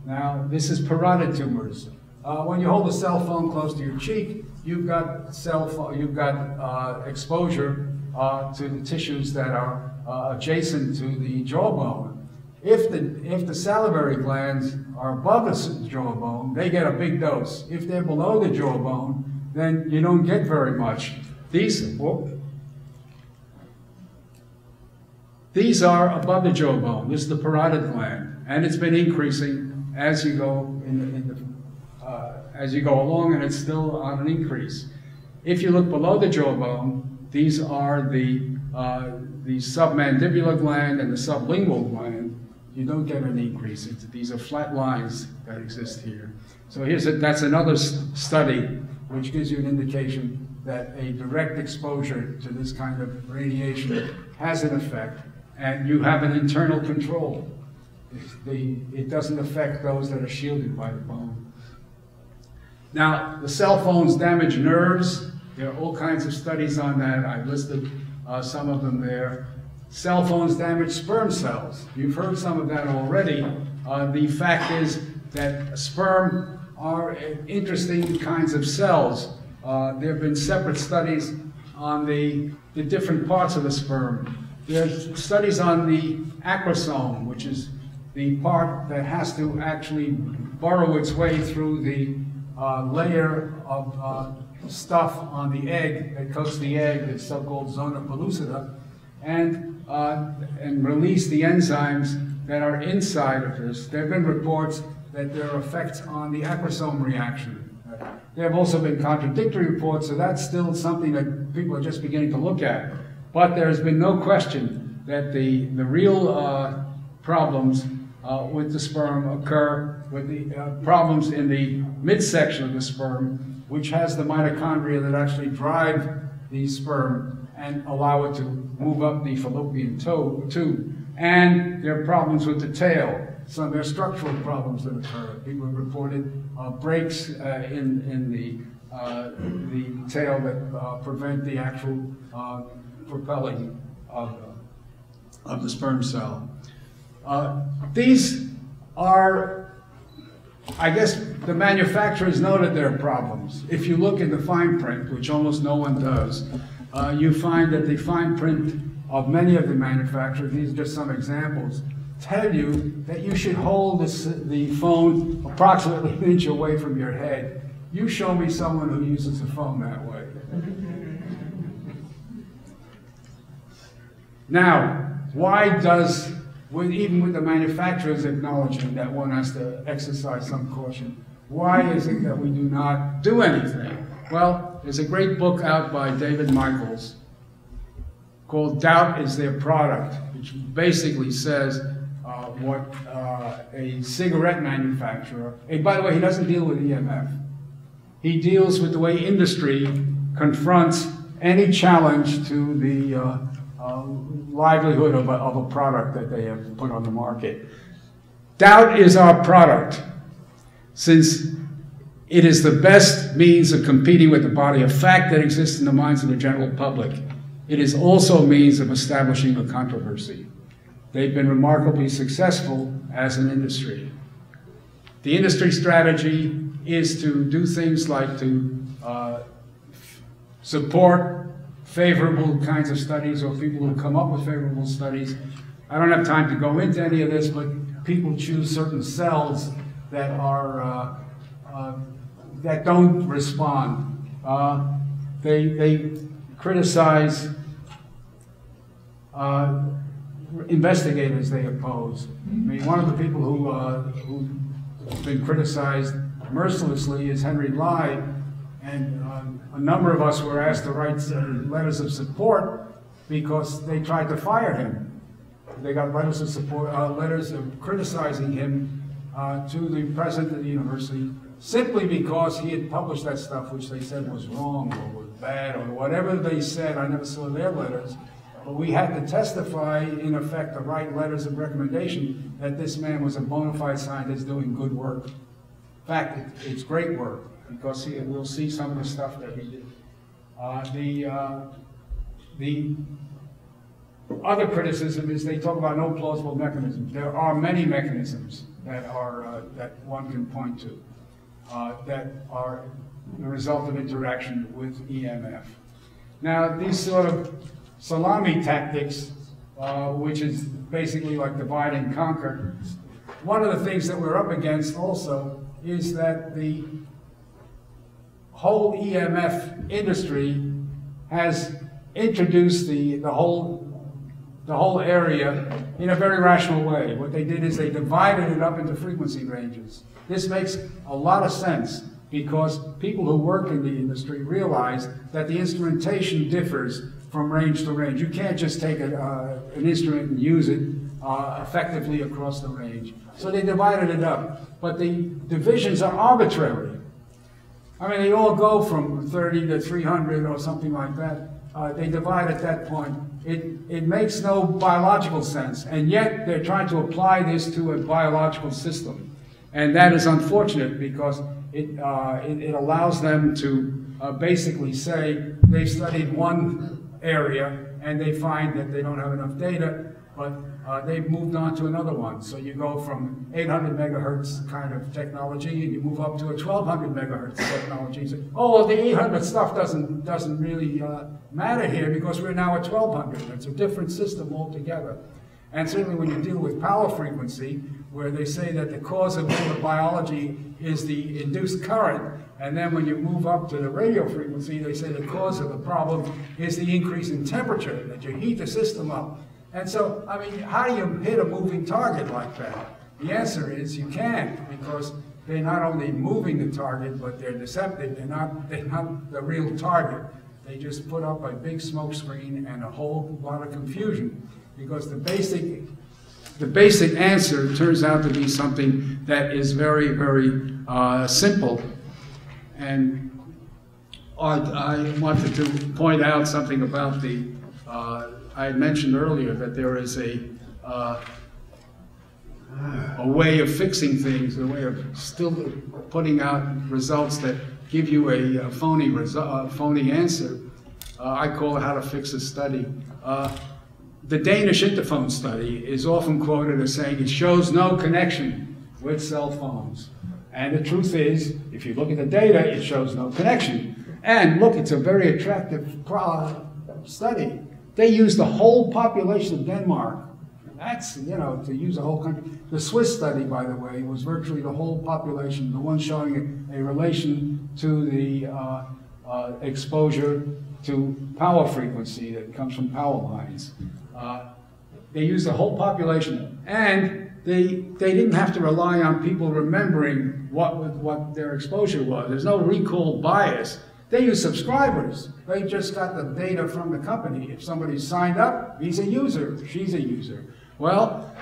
Now, this is parotid tumors. When you hold a cell phone close to your cheek, you've got exposure to the tissues that are adjacent to the jawbone. If the salivary glands are above the jawbone, they get a big dose. If they're below the jawbone, then you don't get very much. These are above the jawbone. This is the parotid gland, and it's been increasing as you go as you go along, and it's still on an increase. If you look below the jawbone, these are the submandibular gland and the sublingual gland. You don't get an increase. These are flat lines that exist here. So that's another study which gives you an indication that a direct exposure to this kind of radiation has an effect, and you have an internal control. It doesn't affect those that are shielded by the bone. Now, the cell phones damage nerves. There are all kinds of studies on that. I've listed some of them there. Cell phones damage sperm cells. You've heard some of that already. The fact is that sperm are interesting kinds of cells. There have been separate studies on the different parts of the sperm. There's studies on the acrosome, which is the part that has to actually burrow its way through the layer of stuff on the egg that coats the egg, the so-called zona pellucida, and release the enzymes that are inside of this. There have been reports that there are effects on the acrosome reaction. There have also been contradictory reports, so that's still something that people are just beginning to look at. But there's been no question that the real problems with the sperm occur with the problems in the midsection of the sperm, which has the mitochondria that actually drive the sperm and allow it to move up the fallopian tube. And there are problems with the tail. So there are structural problems that occur. People have reported breaks in the tail that prevent the actual propelling of the sperm cell. These are, I guess, the manufacturers know that there are problems. If you look in the fine print, which almost no one does, you find that the fine print of many of the manufacturers, these are just some examples, tell you that you should hold the phone approximately an inch away from your head. You show me someone who uses a phone that way. Now, why does, even with the manufacturers acknowledging that one has to exercise some caution, why is it that we do not do anything? Well, there's a great book out by David Michaels called Doubt is Their Product, which basically says what a cigarette manufacturer, by the way, he doesn't deal with EMF. He deals with the way industry confronts any challenge to the livelihood of a product that they have put on the market. Doubt is our product, since it is the best means of competing with the body of fact that exists in the minds of the general public. It is also a means of establishing a controversy. They've been remarkably successful as an industry. The industry strategy is to do things like to support favorable kinds of studies, or people who come up with favorable studies. I don't have time to go into any of this, but people choose certain cells that are that don't respond. They criticize investigators they oppose. I mean, one of the people who's been criticized mercilessly is Henry Lai, and a number of us were asked to write letters of support because they tried to fire him. They got letters of support, letters of criticizing him to the president of the university, simply because he had published that stuff which they said was wrong or was bad or whatever they said. I never saw their letters. But we had to testify, in effect, to write letters of recommendation that this man was a bona fide scientist doing good work. In fact, it's great work, because we'll see some of the stuff that he did. other criticism is they talk about no plausible mechanisms. There are many mechanisms that are that one can point to that are the result of interaction with EMF. Now, these sort of salami tactics, which is basically like divide and conquer, one of the things that we're up against also is that the whole EMF industry has introduced the whole area in a very rational way. What they did is they divided it up into frequency ranges. This makes a lot of sense because people who work in the industry realize that the instrumentation differs from range to range. You can't just take an instrument and use it effectively across the range. So they divided it up. But the divisions are arbitrary. I mean, they all go from 30 to 300 or something like that. They divide at that point. It makes no biological sense, and yet they're trying to apply this to a biological system. And that is unfortunate because it allows them to basically say they've studied one area and they find that they don't have enough data, but they've moved on to another one. So you go from 800 megahertz kind of technology and you move up to a 1200 megahertz technology. So, oh, well, the 800 stuff doesn't really matter here because we're now at 1200. It's a different system altogether. And certainly when you deal with power frequency, where they say that the cause of all the biology is the induced current, and then when you move up to the radio frequency, they say the cause of the problem is the increase in temperature, that you heat the system up. And so, I mean, how do you hit a moving target like that? The answer is you can't, because they're not only moving the target, but they're deceptive. They're not the real target. They just put up a big smoke screen and a whole lot of confusion, because the basic answer turns out to be something that is very, very simple. And I wanted to point out something about the, I had mentioned earlier that there is a way of fixing things, a way of still putting out results that give you a phony answer. I call it how to fix a study. The Danish interphone study is often quoted as saying it shows no connection with cell phones. And the truth is, if you look at the data, it shows no connection. And look, it's a very attractive study. They used the whole population of Denmark. That's, you know, to use the whole country. The Swiss study, by the way, was virtually the whole population, the one showing a relation to the exposure to power frequency that comes from power lines. They used the whole population, and they didn't have to rely on people remembering what their exposure was. There's no recall bias. They use subscribers. They just got the data from the company. If somebody signed up, he's a user, she's a user. Well,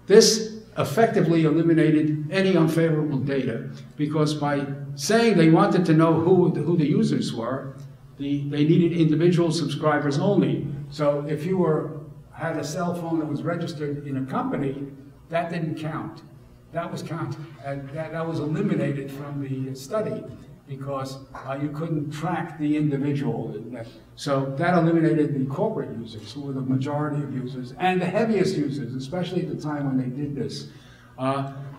this effectively eliminated any unfavorable data, because by saying they wanted to know who the users were, they needed individual subscribers only. So if you had a cell phone that was registered in a company, that didn't count. That was counted. That was eliminated from the study, because you couldn't track the individual. So that eliminated the corporate users, who were the majority of users, and the heaviest users, especially at the time when they did this.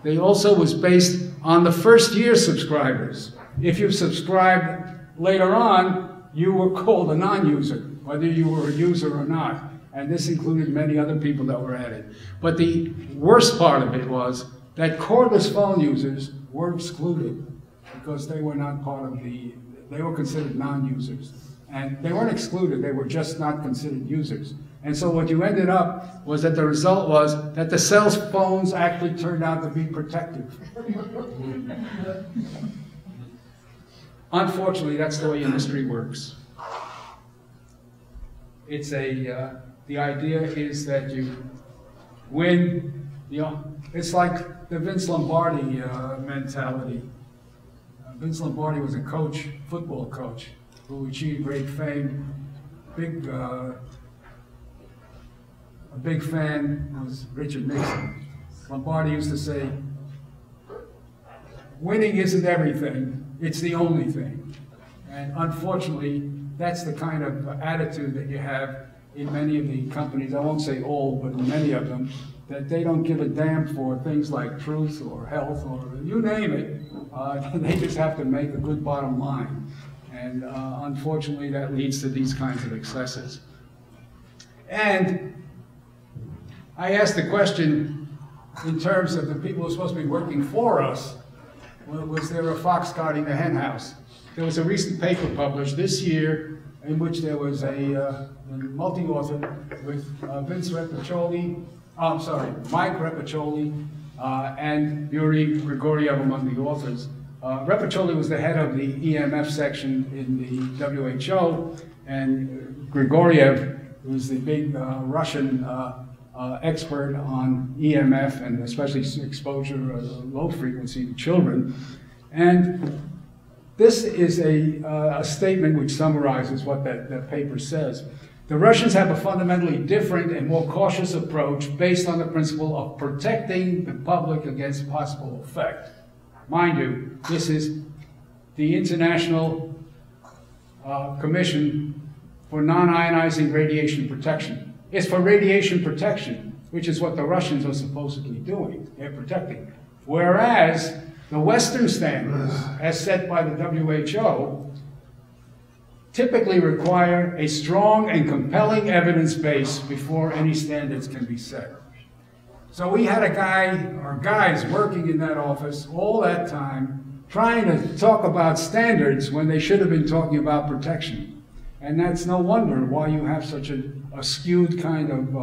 They also was based on the first-year subscribers. If you subscribed later on, you were called a non-user, whether you were a user or not. And this included many other people that were added. But the worst part of it was that cordless phone users were excluded, because they were not part of they were considered non-users. And they weren't excluded, they were just not considered users. And so what you ended up was that the result was that the cell phones actually turned out to be protective. Unfortunately, that's the way industry works. It's the idea is that you win, it's like the Vince Lombardi mentality. Vince Lombardi was a coach, football coach, who achieved great fame. A big fan was Richard Nixon. Lombardi used to say, winning isn't everything, it's the only thing. And unfortunately, that's the kind of attitude that you have in many of the companies, I won't say all, but in many of them, that they don't give a damn for things like truth or health or you name it. They just have to make a good bottom line. And unfortunately, that leads to these kinds of excesses. And I asked the question in terms of the people who are supposed to be working for us, was there a fox guarding the hen house? There was a recent paper published this year in which there was a multi-author with Mike Repiccioli and Yuri Grigoriev among the authors. Repiccioli was the head of the EMF section in the WHO, and Grigoriev was the big Russian expert on EMF and especially exposure low frequency to children. And this is a statement which summarizes what that paper says. The Russians have a fundamentally different and more cautious approach based on the principle of protecting the public against possible effect. Mind you, this is the International Commission for Non-Ionizing Radiation Protection. It's for radiation protection, which is what the Russians are supposedly doing. They're protecting. Whereas the Western standards, as set by the WHO, typically require a strong and compelling evidence base before any standards can be set. So we had a guy, or guys, working in that office all that time, trying to talk about standards when they should have been talking about protection. And that's no wonder why you have such a skewed kind of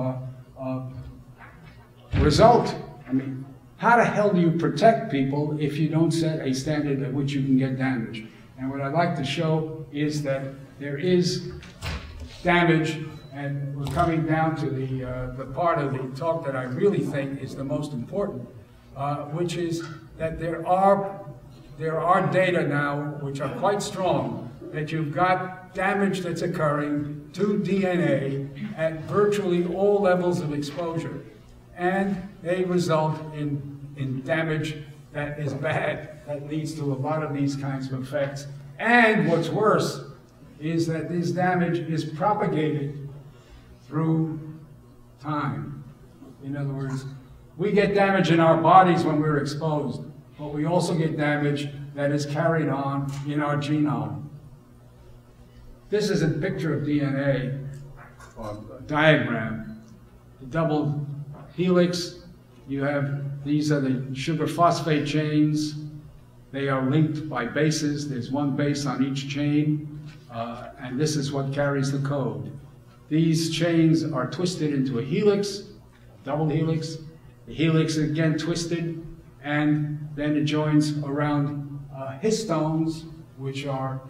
result. I mean, how the hell do you protect people if you don't set a standard at which you can get damage? And what I'd like to show is that there is damage, and we're coming down to the part of the talk that I really think is the most important, which is that there are data now which are quite strong that you've got damage that's occurring to DNA at virtually all levels of exposure, and they result in damage that is bad, that leads to a lot of these kinds of effects. And what's worse is that this damage is propagated through time. In other words, we get damage in our bodies when we're exposed, but we also get damage that is carried on in our genome. This is a picture of DNA, or a diagram. The double helix, you have, these are the sugar phosphate chains. They are linked by bases. There's one base on each chain, and this is what carries the code. These chains are twisted into a helix, double helix. The helix is again twisted, and then it joins around histones, which are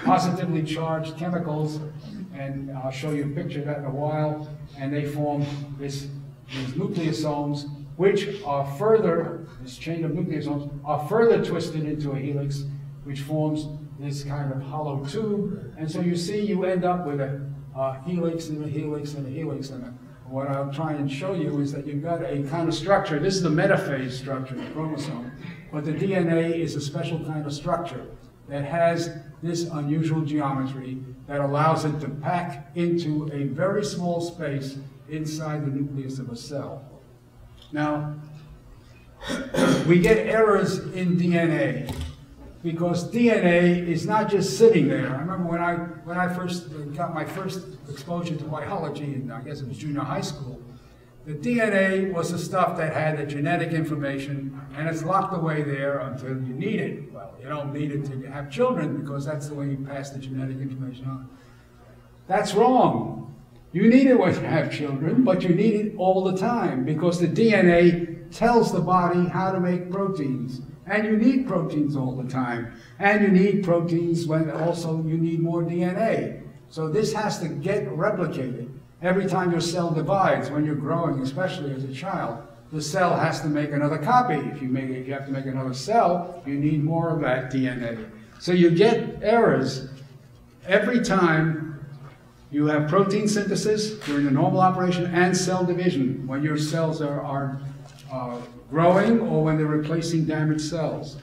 positively charged chemicals, and I'll show you a picture of that in a while, and they form these nucleosomes, which are further, this chain of nucleosomes, are further twisted into a helix, which forms this kind of hollow tube, and so you see you end up with a helix and a helix and a helix. And what I'll try and show you is that you've got a kind of structure. This is the metaphase structure of the chromosome, but the DNA is a special kind of structure that has this unusual geometry that allows it to pack into a very small space inside the nucleus of a cell. Now, we get errors in DNA because DNA is not just sitting there. I remember when I first got my first exposure to biology, and I guess it was junior high school, the DNA was the stuff that had the genetic information, and it's locked away there until you need it. Well, you don't need it to have children because that's the way you pass the genetic information on. That's wrong. You need it when you have children, but you need it all the time because the DNA tells the body how to make proteins. And you need proteins all the time. And you need proteins when also you need more DNA. So this has to get replicated. Every time your cell divides, when you're growing, especially as a child, the cell has to make another copy. If you have to make another cell, you need more of that DNA. So you get errors every time you have protein synthesis during the normal operation and cell division when your cells are growing or when they're replacing damaged cells.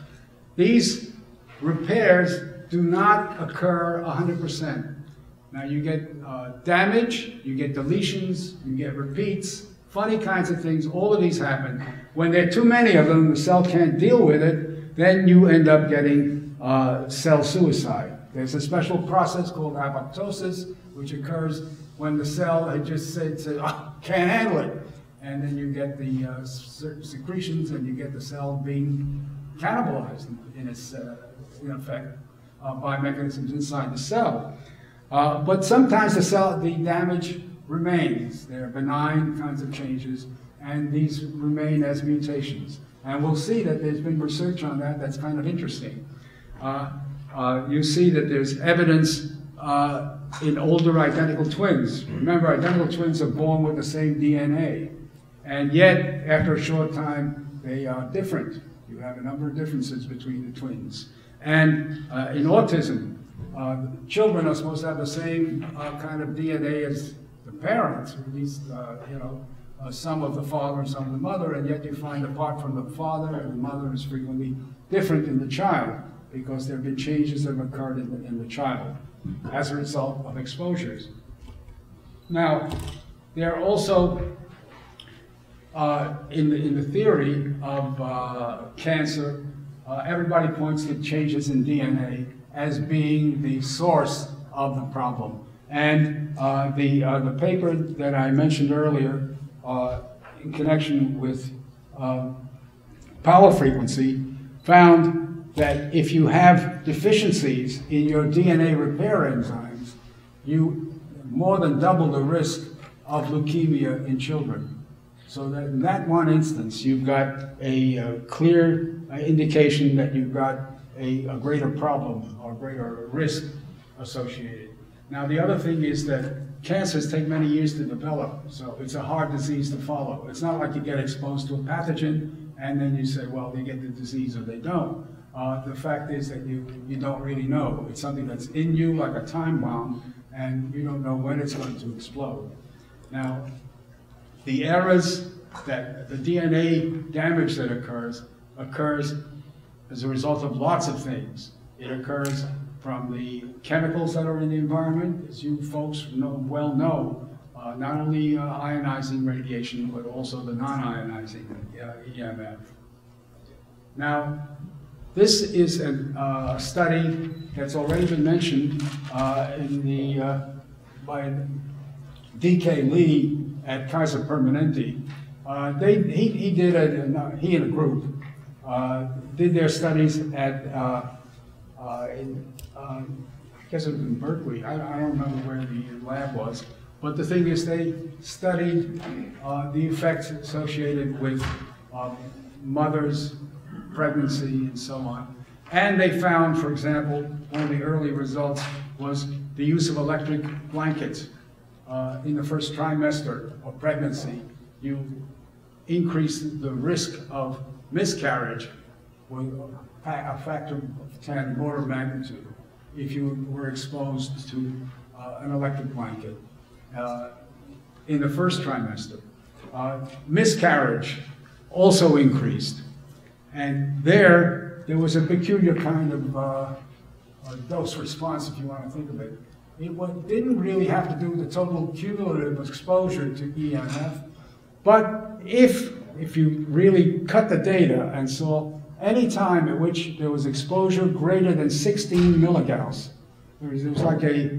These repairs do not occur 100%. Now you get damage, you get deletions, you get repeats, funny kinds of things. All of these happen. When there are too many of them, the cell can't deal with it, then you end up getting cell suicide. There's a special process called apoptosis, which occurs when the cell had just said oh, can't handle it. And then you get the secretions, and you get the cell being cannibalized in effect by mechanisms inside the cell. But sometimes the damage remains. There are benign kinds of changes, and these remain as mutations. And we'll see that there's been research on that that's kind of interesting. You see that there's evidence in older identical twins. Remember, identical twins are born with the same DNA, and yet, after a short time, they are different. You have a number of differences between the twins. And in autism, children are supposed to have the same kind of DNA as the parents, or at least, some of the father and some of the mother, and yet you find apart from the father and the mother is frequently different in the child, because there have been changes that have occurred in the child as a result of exposures. Now, there are also, in the theory of cancer, everybody points to changes in DNA as being the source of the problem. And the paper that I mentioned earlier in connection with power frequency found that if you have deficiencies in your DNA repair enzymes, you more than double the risk of leukemia in children. So that in that one instance, you've got a clear indication that you've got a greater problem or greater risk associated. Now, the other thing is that cancers take many years to develop, so it's a hard disease to follow. It's not like you get exposed to a pathogen and then you say, well, they get the disease or they don't. The fact is that you don't really know. It's something that's in you like a time bomb, and you don't know when it's going to explode. Now, the errors that the DNA damage that occurs as a result of lots of things. It occurs from the chemicals that are in the environment, as you folks well know, not only ionizing radiation, but also the non-ionizing EMF. Now, this is a study that's already been mentioned by D.K. Lee at Kaiser Permanente. He and a group did their studies at I guess it was in Berkeley. I don't remember where the lab was. But the thing is, they studied the effects associated with mothers, pregnancy, and so on. And they found, for example, one of the early results was the use of electric blankets in the first trimester of pregnancy. You increase the risk of miscarriage with a factor of 10 order of magnitude if you were exposed to an electric blanket in the first trimester. Miscarriage also increased. And there was a peculiar kind of dose response, if you want to think of it. It didn't really have to do with the total cumulative exposure to EMF, but if you really cut the data and saw any time at which there was exposure greater than 16 milligauss, there was like a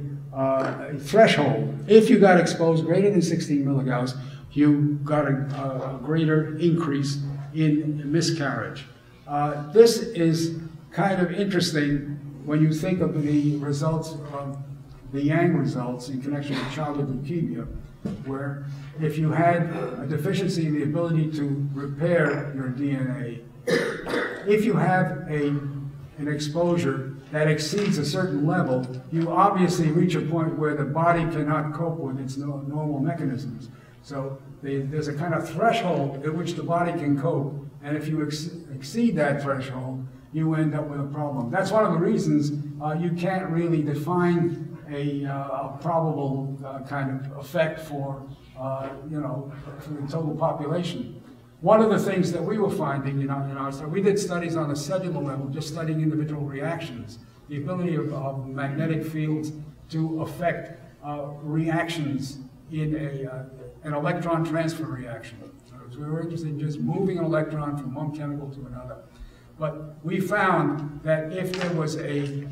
threshold. If you got exposed greater than 16 milligauss, you got a greater increase in miscarriage. This is kind of interesting when you think of the results of the Yang results in connection with childhood leukemia, where if you had a deficiency in the ability to repair your DNA, if you have an exposure that exceeds a certain level, you obviously reach a point where the body cannot cope with its normal mechanisms. So there's a kind of threshold at which the body can cope, and if you exceed that threshold, you end up with a problem. That's one of the reasons you can't really define a probable kind of effect for for the total population. One of the things that we were finding in our study, we did studies on a cellular level, just studying individual reactions, the ability of magnetic fields to affect reactions in an electron transfer reaction. We were interested in just moving an electron from one chemical to another. But we found that if there was a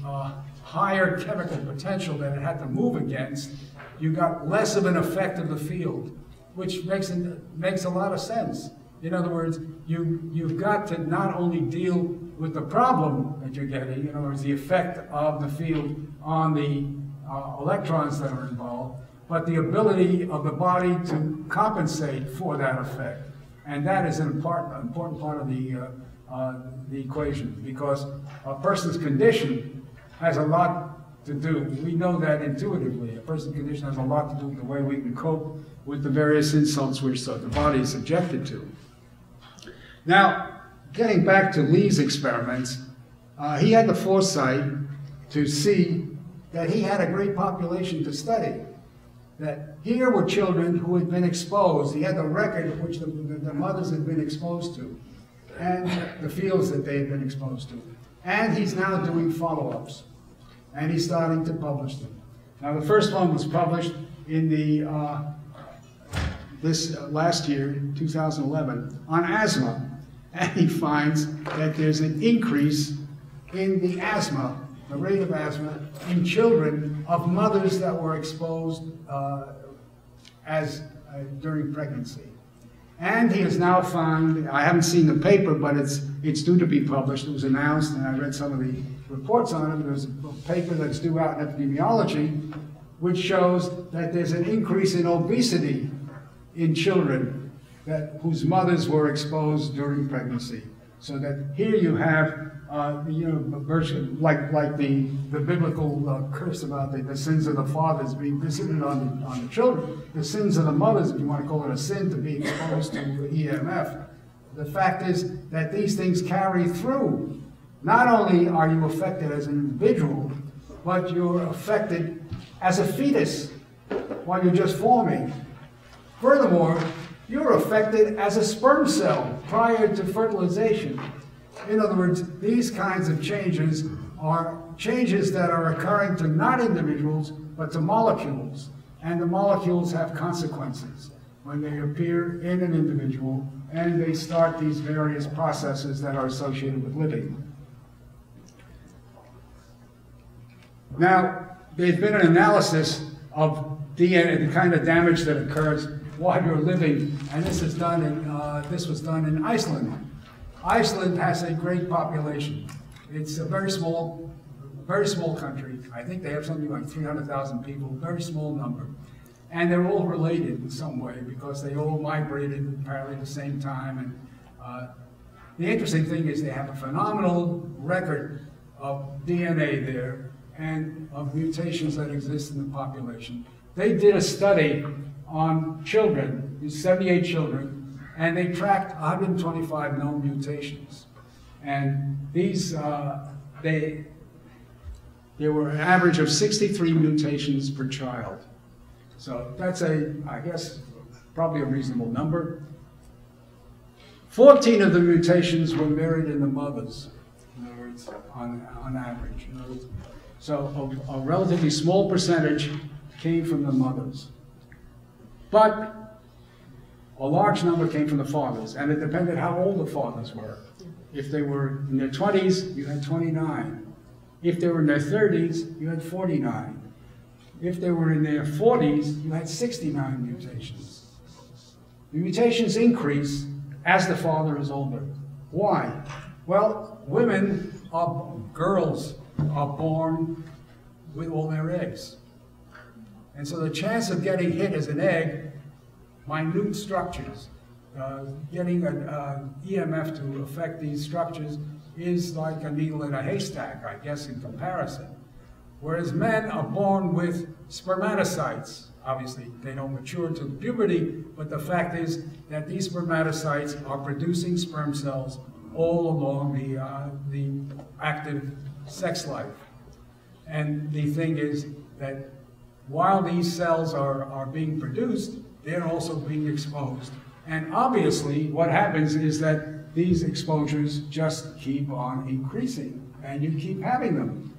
higher chemical potential that it had to move against, you got less of an effect of the field, which makes a lot of sense. In other words, you've got to not only deal with the problem that you're getting, in other words, the effect of the field on the electrons that are involved, but the ability of the body to compensate for that effect. And that is an important part of the equation, because a person's condition has a lot to do. We know that intuitively. A person's condition has a lot to do with the way we can cope with the various insults which the body is subjected to. Now, getting back to Lee's experiments, he had the foresight to see that he had a great population to study. That here were children who had been exposed. He had the record of which the mothers had been exposed to, and the fields that they had been exposed to. And he's now doing follow-ups, and he's starting to publish them. Now, the first one was published in the last year, 2011, on asthma, and he finds that there's an increase in the asthma, the rate of asthma, in children of mothers that were exposed during pregnancy. And he has now found, I haven't seen the paper, but it's due to be published. It was announced, and I read some of the reports on it. There's a paper that's due out in epidemiology, which shows that there's an increase in obesity in children whose mothers were exposed during pregnancy. So that here you have, like the biblical curse about the sins of the fathers being visited on the children, the sins of the mothers, if you want to call it a sin, to be exposed to EMF. The fact is that these things carry through. Not only are you affected as an individual, but you're affected as a fetus while you're just forming. Furthermore, you're affected as a sperm cell prior to fertilization. In other words, these kinds of changes are changes that are occurring to not individuals, but to molecules. And the molecules have consequences when they appear in an individual, and they start these various processes that are associated with living. Now, there's been an analysis of DNA, the kind of damage that occurs while you're living, and this was done in Iceland. Iceland has a great population. It's a very small country. I think they have something like 300,000 people, very small number. And they're all related in some way because they all migrated apparently at the same time. And the interesting thing is they have a phenomenal record of DNA there and of mutations that exist in the population. They did a study on children, 78 children, and they tracked 125 known mutations. And these, there were an average of 63 mutations per child. So that's I guess, probably a reasonable number. 14 of the mutations were mirrored in the mothers, in other words, on average. In other words, so a relatively small percentage came from the mothers. But a large number came from the fathers, and it depended how old the fathers were. If they were in their 20s, you had 29. If they were in their 30s, you had 49. If they were in their 40s, you had 69 mutations. The mutations increase as the father is older. Why? Well, girls are born with all their eggs. And so the chance of getting hit as an egg, minute structures, getting an EMF to affect these structures is like a needle in a haystack, I guess, in comparison. Whereas men are born with spermatocytes. Obviously, they don't mature to puberty, but the fact is that these spermatocytes are producing sperm cells all along the active sex life. And the thing is that while these cells are being produced, they're also being exposed. And obviously, what happens is that these exposures just keep on increasing, and you keep having them.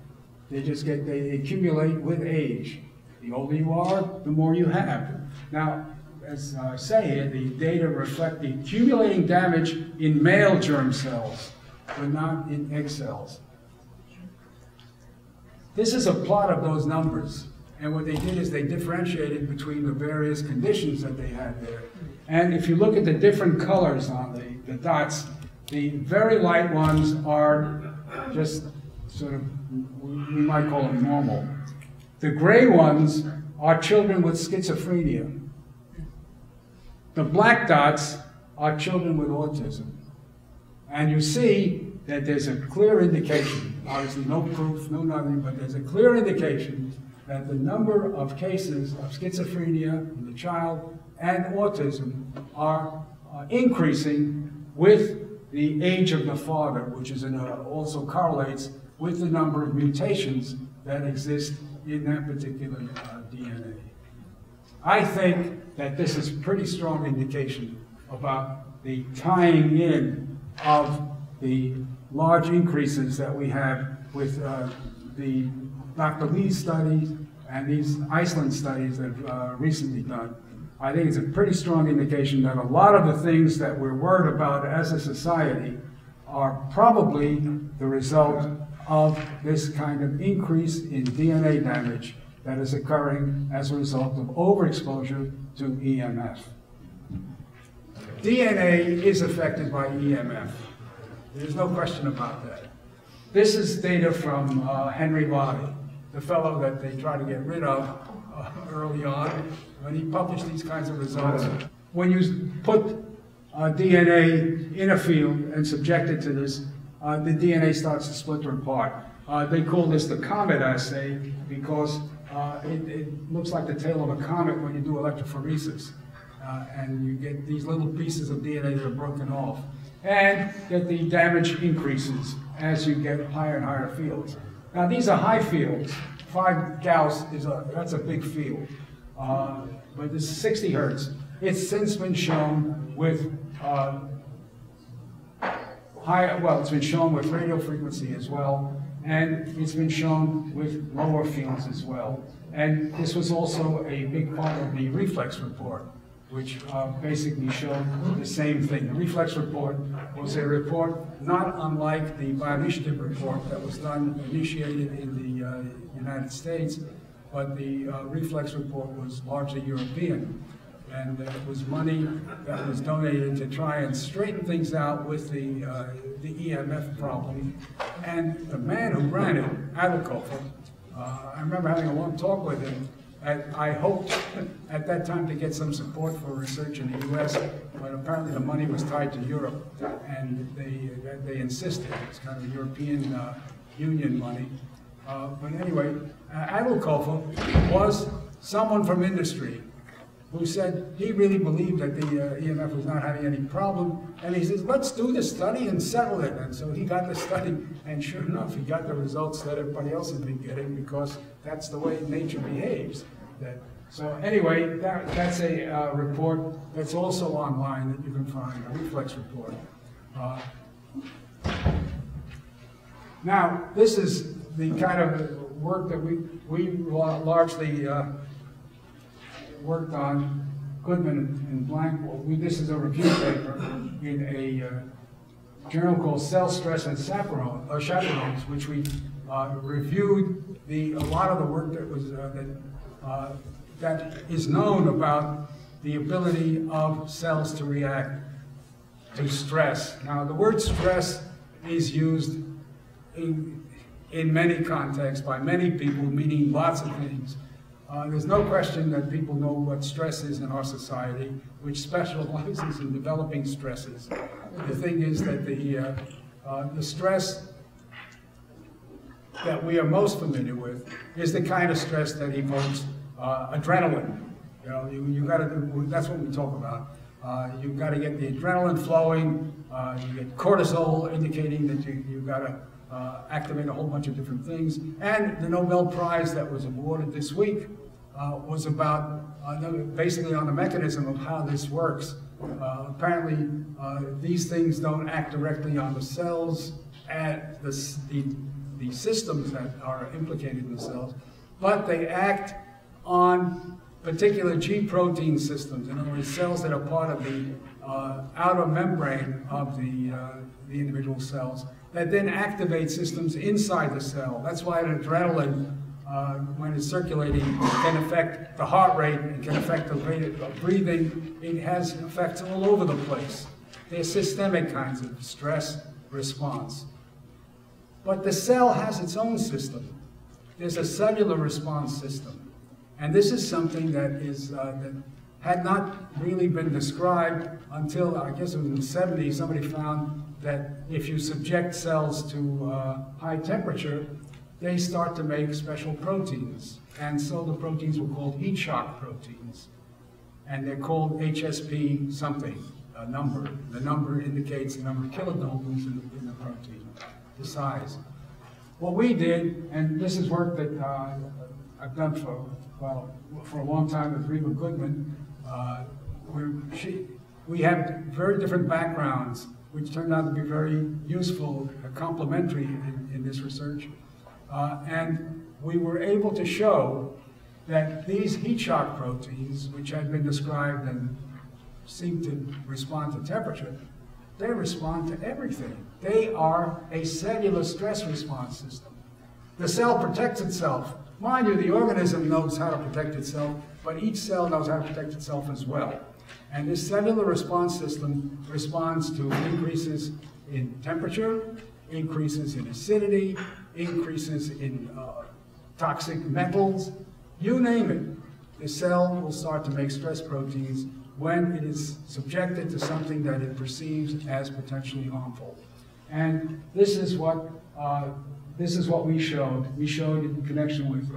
They accumulate with age. The older you are, the more you have. Now, as I say here, the data reflect the accumulating damage in male germ cells, but not in egg cells. This is a plot of those numbers. And what they did is they differentiated between the various conditions that they had there. And if you look at the different colors on the dots, the very light ones are just sort of, we might call them normal. The gray ones are children with schizophrenia. The black dots are children with autism. And you see that there's a clear indication, obviously no proof, no nothing, but there's a clear indication that the number of cases of schizophrenia in the child and autism are increasing with the age of the father, which is also correlates with the number of mutations that exist in that particular DNA. I think that this is a pretty strong indication about the tying in of the large increases that we have with the Dr. Lee's studies and these Iceland studies that have recently done. I think it's a pretty strong indication that a lot of the things that we're worried about as a society are probably the result of this kind of increase in DNA damage that is occurring as a result of overexposure to EMF. DNA is affected by EMF. There's no question about that. This is data from Henry Lottie, the fellow that they tried to get rid of early on when he published these kinds of results. When you put DNA in a field and subject it to this, the DNA starts to splinter apart. They call this the comet assay because it looks like the tail of a comet when you do electrophoresis. And you get these little pieces of DNA that are broken off. And that the damage increases as you get higher and higher fields. Now these are high fields. 5 Gauss that's a big field. But this is 60 hertz. It's since been shown with it's been shown with radio frequency as well, and it's been shown with lower fields as well. And this was also a big part of the reflex report, which basically showed the same thing. The reflex report was a report not unlike the bioinitiative report that was initiated in the United States, but the reflex report was largely European. And it was money that was donated to try and straighten things out with the EMF problem. And the man who ran it, Adelkofer, I remember having a long talk with him. I hoped at that time to get some support for research in the US, but apparently the money was tied to Europe, and they insisted. It's kind of European Union money. But anyway, Adelkofer was someone from industry who said he really believed that the EMF was not having any problem, and he says, let's do the study and settle it. And so he got the study, and sure enough, he got the results that everybody else has been getting because that's the way nature behaves. So anyway, that's a report that's also online that you can find, a reflex report. Now, this is the kind of work that we largely worked on, Goodman and Blank. This is a review paper in a journal called Cell Stress and Chaperones, which we reviewed a lot of the work that was that is known about the ability of cells to react to stress. Now, the word stress is used in many contexts by many people, meaning lots of things. There's no question that people know what stress is in our society, which specializes in developing stresses. The thing is that the stress that we are most familiar with is the kind of stress that evokes adrenaline. You know, you got to do. That's what we talk about. You've got to get the adrenaline flowing. You get cortisol, indicating that you've got to activate a whole bunch of different things. And the Nobel Prize that was awarded this week was about basically on the mechanism of how this works. Apparently, these things don't act directly on the cells and the systems that are implicated in the cells, but they act on particular G protein systems, in other words, cells that are part of the outer membrane of the individual cells, that then activate systems inside the cell. That's why adrenaline, when it's circulating, can affect the heart rate, it can affect the rate of breathing. It has effects all over the place. They're systemic kinds of stress response. But the cell has its own system. There's a cellular response system. And this is something that is that had not really been described until, I guess it was in the 70s, somebody found that if you subject cells to high temperature, they start to make special proteins. And so the proteins were called heat shock proteins. And they're called HSP something, a number. The number indicates the number of kilodaltons in the protein, the size. What we did, and this is work that I've done for a long time with Reba Goodman, we have very different backgrounds, which turned out to be very useful, complementary in this research. And we were able to show that these heat shock proteins, which had been described and seem to respond to temperature, they respond to everything. They are a cellular stress response system. The cell protects itself. Mind you, the organism knows how to protect itself, but each cell knows how to protect itself as well. And this cellular response system responds to increases in temperature, increases in acidity, increases in toxic metals, you name it. The cell will start to make stress proteins when it is subjected to something that it perceives as potentially harmful. And this is what we showed. We showed in connection with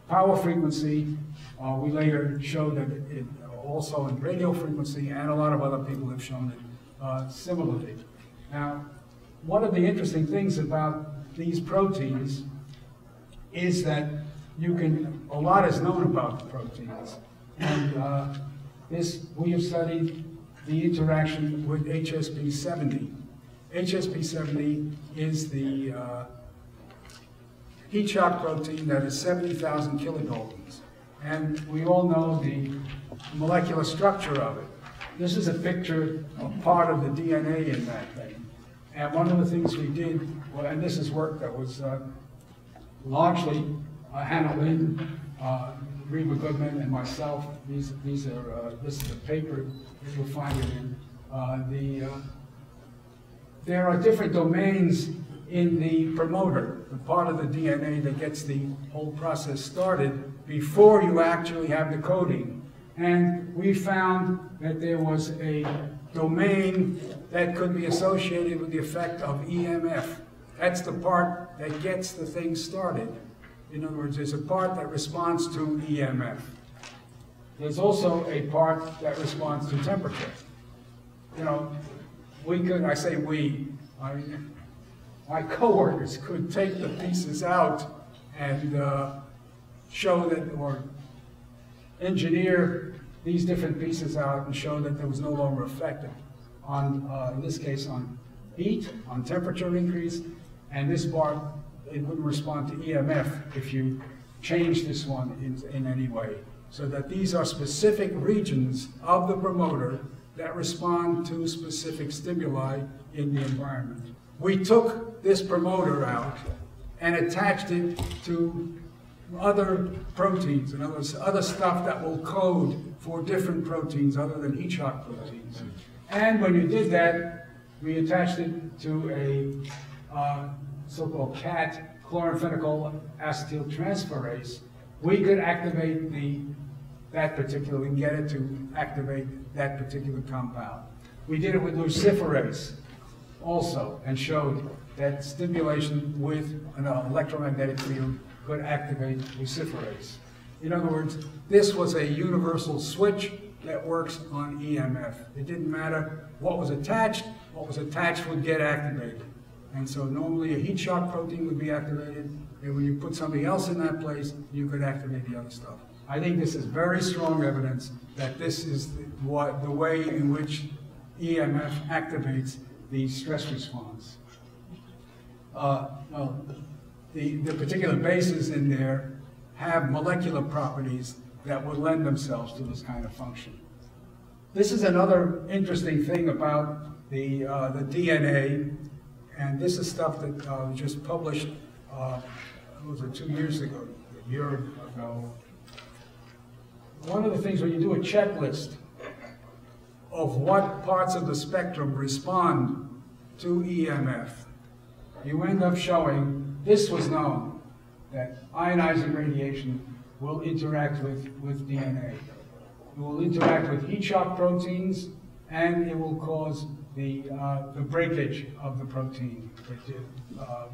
power frequency. We later showed that it also in radio frequency, and a lot of other people have shown it similarly. Now, one of the interesting things about these proteins is that a lot is known about the proteins. And we have studied the interaction with HSP70. HSP70 is the heat shock protein that is 70,000 kilodaltons. And we all know the molecular structure of it. This is a picture of part of the DNA in that thing. And one of the things we did, and this is work that was largely Hannah Lynn, Reba Goodman, and myself. This is a paper that you'll find it in. There are different domains in the promoter, the part of the DNA that gets the whole process started before you actually have the coding. And we found that there was a domain that could be associated with the effect of EMF. That's the part that gets the thing started. In other words, there's a part that responds to EMF. There's also a part that responds to temperature. You know, my coworkers could take the pieces out and show that, or engineer these different pieces out and show that there was no longer effective on, in this case, on heat, on temperature increase, and this part, it wouldn't respond to EMF if you change this one in any way. So that these are specific regions of the promoter that respond to specific stimuli in the environment. We took this promoter out and attached it to other proteins, in other words, other stuff that will code for different proteins other than heat shock proteins. And when you did that, we attached it to a so-called CAT, chloramphenicol acetyltransferase. We could activate that particular, we can get it to activate that particular compound. We did it with luciferase also, and showed that stimulation with an electromagnetic field could activate luciferase. In other words, this was a universal switch that works on EMF. It didn't matter what was attached would get activated. And so normally a heat shock protein would be activated, and when you put something else in that place, you could activate the other stuff. I think this is very strong evidence that this is the way in which EMF activates the stress response. Well, the particular bases in there have molecular properties that would lend themselves to this kind of function. This is another interesting thing about the DNA, and this is stuff that was just published, was it 2 years ago, a year ago. One of the things when you do a checklist of what parts of the spectrum respond to EMF, you end up showing, this was known, that ionizing radiation will interact with DNA. It will interact with heat shock proteins, and it will cause the breakage of the protein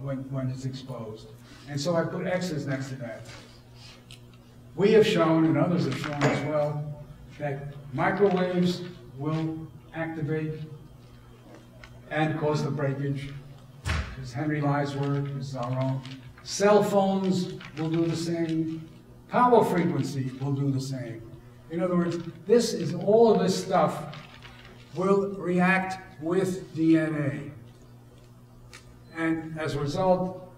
when it's exposed. And so I put X's next to that. We have shown, and others have shown as well, that microwaves will activate and cause the breakage. This is Henry Lai's work, this is our own. Cell phones will do the same. Power frequency will do the same. In other words, all of this stuff will react with DNA. And as a result,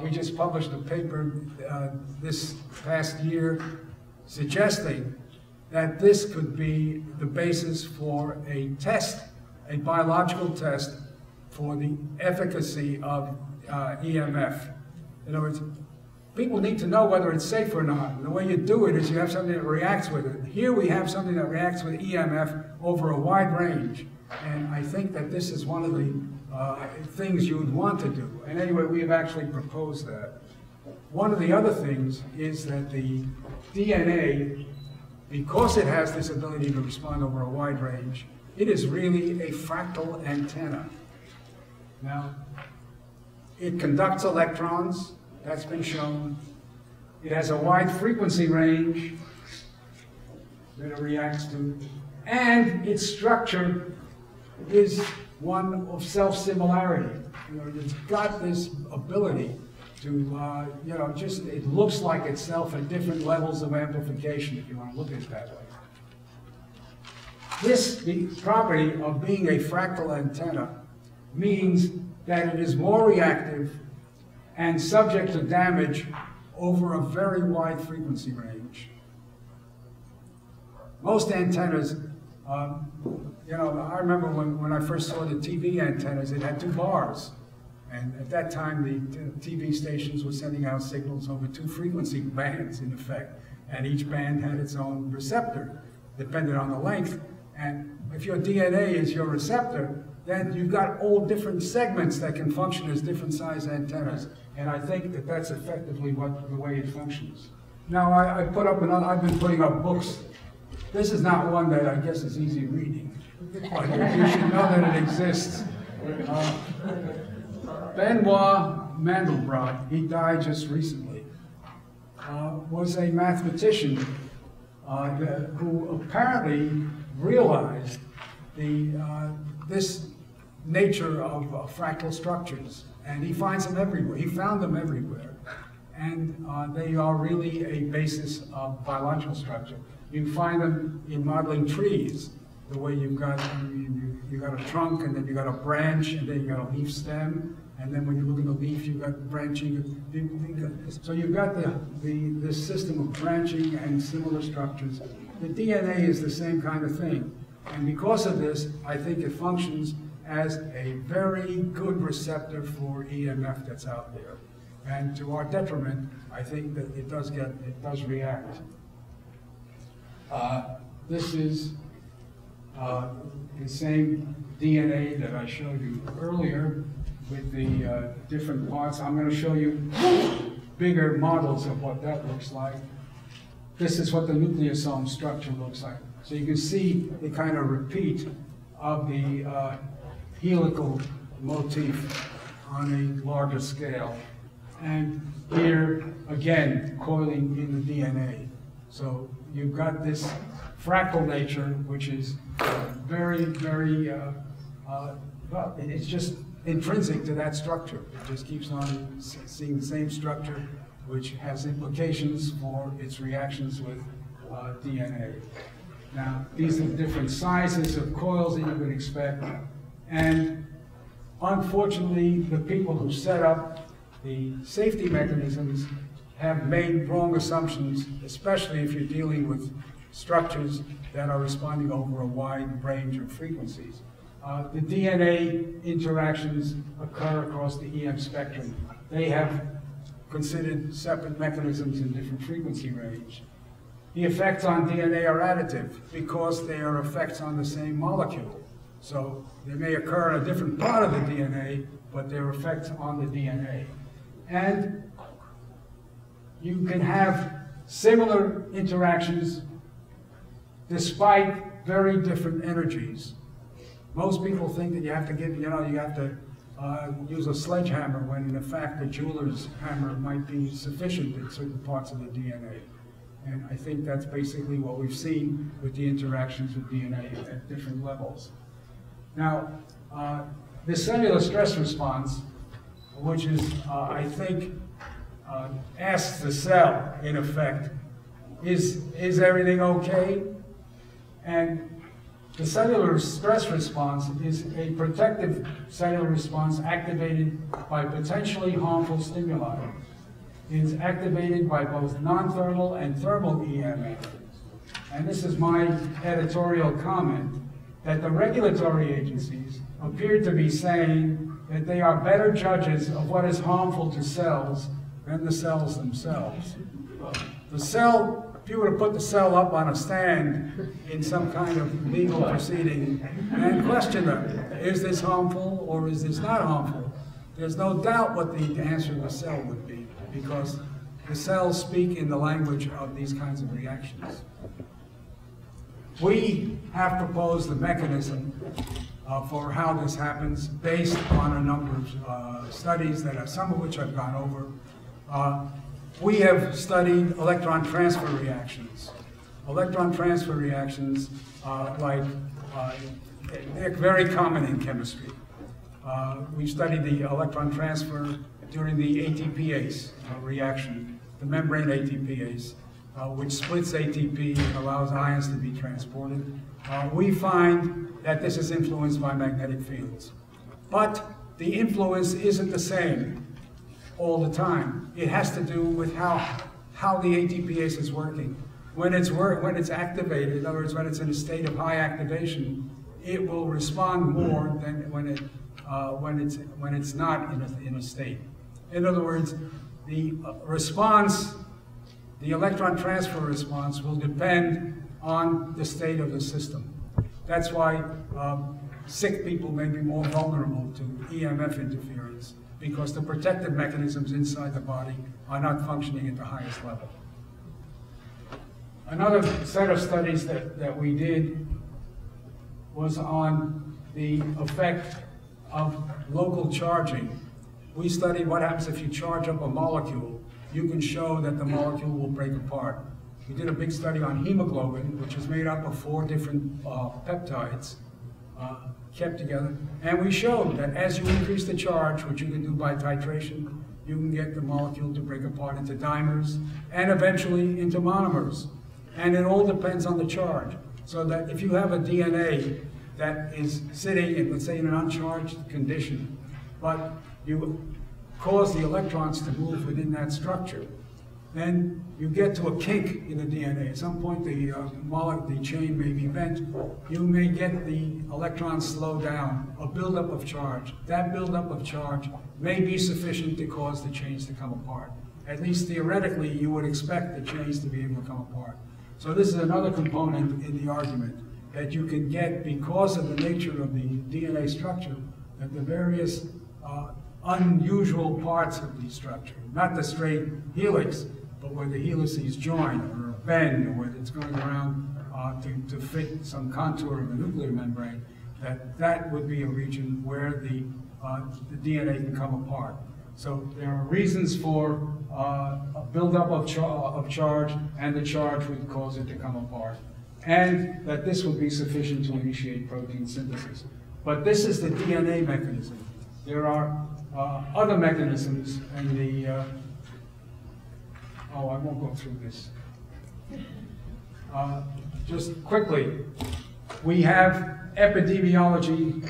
we just published a paper this past year suggesting that this could be the basis for a test, a biological test for the efficacy of EMF. In other words, people need to know whether it's safe or not. And the way you do it is you have something that reacts with it. Here we have something that reacts with EMF over a wide range. And I think that this is one of the things you would want to do. And anyway, we have actually proposed that. One of the other things is that the DNA, because it has this ability to respond over a wide range, it is really a fractal antenna. Now, it conducts electrons, that's been shown. It has a wide frequency range that it reacts to, and its structure is one of self-similarity. You know, it's got this ability to, it looks like itself at different levels of amplification, if you want to look at it that way. The property of being a fractal antenna means that it is more reactive and subject to damage over a very wide frequency range. Most antennas, I remember when I first saw the TV antennas, it had 2 bars. And at that time, the TV stations were sending out signals over 2 frequency bands, in effect. And each band had its own receptor, depending on the length. And if your DNA is your receptor, then you've got all different segments that can function as different size antennas. And I think that that's effectively the way it functions. Now, I've been putting up books. This is not one that I guess is easy reading, but you should know that it exists. Benoit Mandelbrot, he died just recently, was a mathematician who apparently realized this nature of fractal structures, and he finds them everywhere. He found them everywhere, and they are really a basis of biological structure. You find them in modeling trees, the way you've got a trunk, and then you've got a branch, and then you've got a leaf stem, and then when you look at the leaf, you've got branching. So you've got this system of branching and similar structures. The DNA is the same kind of thing, and because of this, I think it functions as a very good receptor for EMF that's out there. And to our detriment, I think that it does react. This is the same DNA that I showed you earlier with the different parts. I'm going to show you bigger models of what that looks like. This is what the nucleosome structure looks like. So you can see the kind of repeat of the helical motif on a larger scale. And here, again, coiling in the DNA. So you've got this fractal nature, which is very, very, well, it's just intrinsic to that structure. It just keeps on seeing the same structure, which has implications for its reactions with DNA. Now, these are different sizes of coils that you would expect. And unfortunately, the people who set up the safety mechanisms have made wrong assumptions, especially if you're dealing with structures that are responding over a wide range of frequencies. The DNA interactions occur across the EM spectrum. They have considered separate mechanisms in different frequency range. The effects on DNA are additive because they are effects on the same molecule. So they may occur in a different part of the DNA, but they're effects on the DNA. And you can have similar interactions despite very different energies. Most people think that you have to give, you have to use a sledgehammer when in fact a jeweler's hammer might be sufficient in certain parts of the DNA. And I think that's basically what we've seen with the interactions with DNA at different levels. Now, the cellular stress response, which is, I think, asks the cell, in effect, is everything okay? And the cellular stress response is a protective cellular response activated by potentially harmful stimuli. It is activated by both non-thermal and thermal EMF. And this is my editorial comment, that the regulatory agencies appear to be saying that they are better judges of what is harmful to cells than the cells themselves. The cell, if you were to put the cell up on a stand in some kind of legal proceeding and question them, is this harmful or is this not harmful? There's no doubt what the answer of the cell would be, because the cells speak in the language of these kinds of reactions. We have proposed a mechanism for how this happens based on a number of studies, some of which I've gone over. We have studied electron transfer reactions. Electron transfer reactions, they're very common in chemistry. We studied the electron transfer during the ATPase reaction, the membrane ATPase, which splits ATP and allows ions to be transported. We find that this is influenced by magnetic fields. But the influence isn't the same all the time. It has to do with how the ATPase is working. When it's activated, in other words, when it's in a state of high activation, it will respond more than when it's not in a state. In other words, the response, the electron transfer response, will depend on the state of the system. That's why sick people may be more vulnerable to EMF interference, because the protective mechanisms inside the body are not functioning at the highest level. Another set of studies that we did was on the effect of local charging. We studied what happens if you charge up a molecule. You can show that the molecule will break apart. We did a big study on hemoglobin, which is made up of 4 different peptides kept together. And we showed that as you increase the charge, which you can do by titration, you can get the molecule to break apart into dimers and eventually into monomers. And it all depends on the charge. So that if you have a DNA that is sitting in, let's say, in an uncharged condition, but you cause the electrons to move within that structure, then you get to a kink in the DNA. At some point, the chain may be bent. You may get the electrons slow down, a buildup of charge. That buildup of charge may be sufficient to cause the chains to come apart. At least theoretically, you would expect the chains to be able to come apart. So this is another component in the argument that you can get because of the nature of the DNA structure, that the various unusual parts of the structure, not the straight helix, but where the helices join or bend, or where it's going around to fit some contour of the nuclear membrane, that would be a region where the DNA can come apart. So there are reasons for a buildup of charge, and the charge would cause it to come apart, and that this would be sufficient to initiate protein synthesis. But this is the DNA mechanism. There are other mechanisms in the I won't go through this. Just quickly, we have epidemiology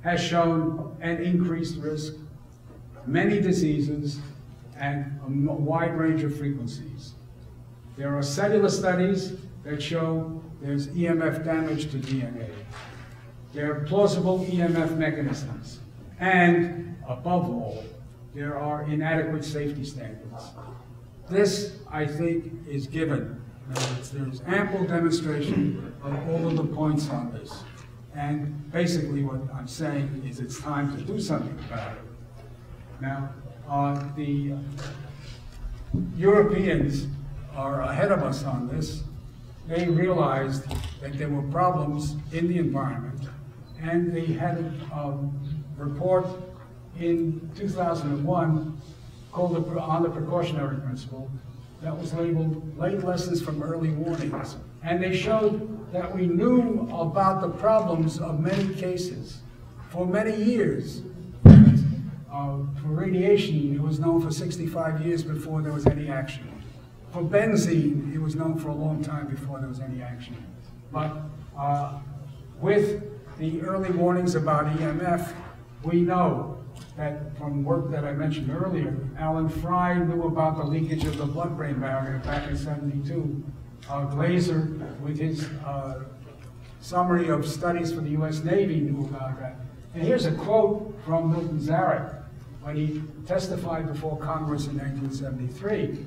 has shown an increased risk, many diseases, and a wide range of frequencies. There are cellular studies that show there's EMF damage to DNA. There are plausible EMF mechanisms. And above all, there are inadequate safety standards. This, I think, is given. There's ample demonstration of all of the points on this. And basically what I'm saying is it's time to do something about it. Now, the Europeans are ahead of us on this. They realized that there were problems in the environment, and they had a report in 2001 called On the Precautionary Principle that was labeled Late Lessons from Early Warnings. And they showed that we knew about the problems of many cases for many years. For radiation, it was known for 65 years before there was any action. For benzene, it was known for a long time before there was any action. But with the early warnings about EMF, we know that from work that I mentioned earlier, Alan Fry knew about the leakage of the blood-brain barrier back in '72. Glaser, with his summary of studies for the US Navy, knew about that. And here's a quote from Milton Zarek when he testified before Congress in 1973.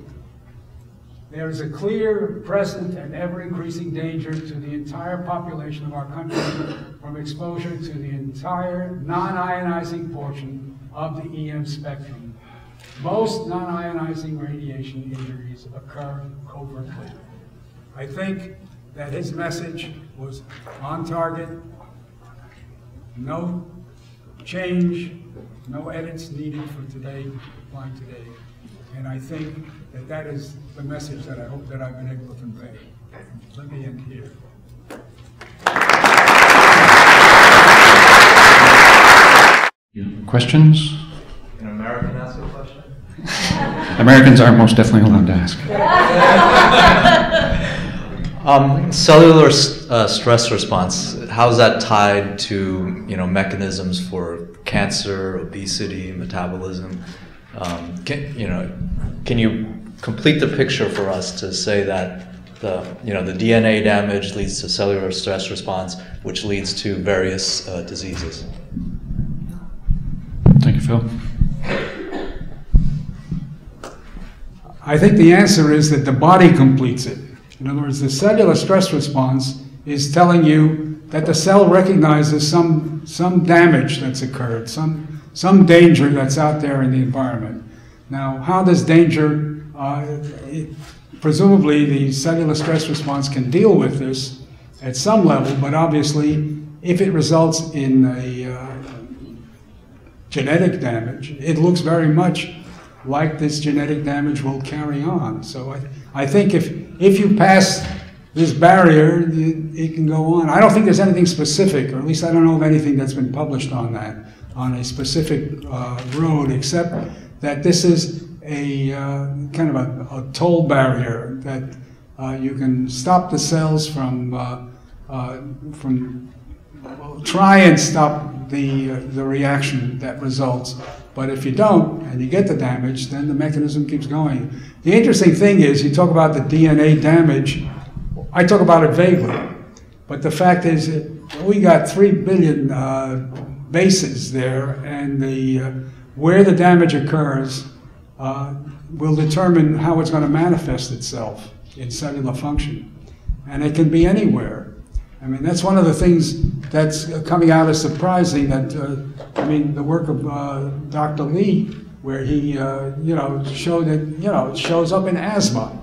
There is a clear, present, and ever-increasing danger to the entire population of our country from exposure to the entire non-ionizing portion of the EM spectrum. Most non-ionizing radiation injuries occur covertly. I think that his message was on target, no change, no edits needed for today, applying today. And I think that that is the message that I hope that I've been able to convey. Let me end here. Questions? Can an American ask a question? Americans are most definitely allowed to ask. Cellular stress response, how's that tied to mechanisms for cancer, obesity, metabolism? Can you complete the picture for us to say that the DNA damage leads to cellular stress response, which leads to various diseases? Thank you, Phil. I think the answer is that the body completes it. In other words, the cellular stress response is telling you that the cell recognizes some damage that's occurred, some danger that's out there in the environment. Now, how does danger, presumably the cellular stress response can deal with this at some level, but obviously if it results in a genetic damage, it looks very much like this genetic damage will carry on. So I think if you pass this barrier, it can go on. I don't think there's anything specific, or at least I don't know of anything that's been published on that, on a specific road, except that this is a kind of a toll barrier that you can stop the cells from try and stop the reaction that results. But if you don't, and you get the damage, then the mechanism keeps going. The interesting thing is, you talk about the DNA damage, I talk about it vaguely, but the fact is that we got 3 billion bases there, and where the damage occurs will determine how it's going to manifest itself in cellular function. And it can be anywhere. I mean, that's one of the things that's coming out as surprising, that, the work of Dr. Lee, where he, showed that, it shows up in asthma,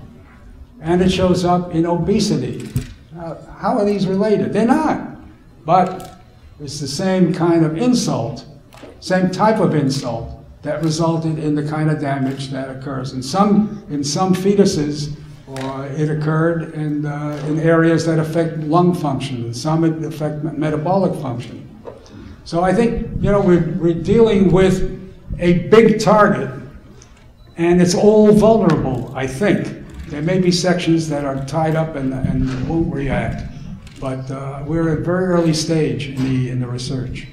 and it shows up in obesity. How are these related? They're not. But it's the same kind of insult, same type of insult that resulted in the kind of damage that occurs. In some fetuses, it occurred in areas that affect lung function, and some affect metabolic function. So I think, we're dealing with a big target, and it's all vulnerable, I think. There may be sections that are tied up and won't react, but we're at a very early stage in the research.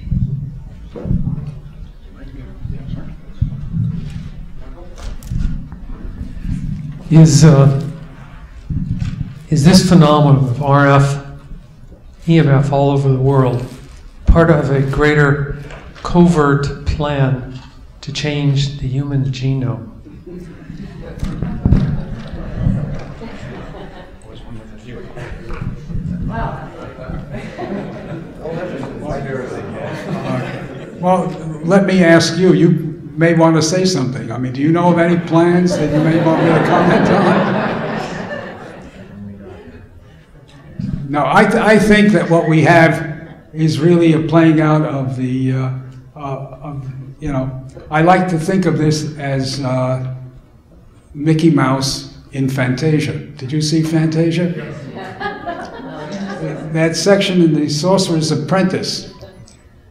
is this phenomenon of RF, EMF all over the world part of a greater covert plan to change the human genome? Well, let me ask you. You may want to say something. I mean, do you know of any plans that you may want me to comment on? No, I think that what we have is really a playing out of the, you know, I like to think of this as Mickey Mouse in Fantasia. Did you see Fantasia? That section in The Sorcerer's Apprentice,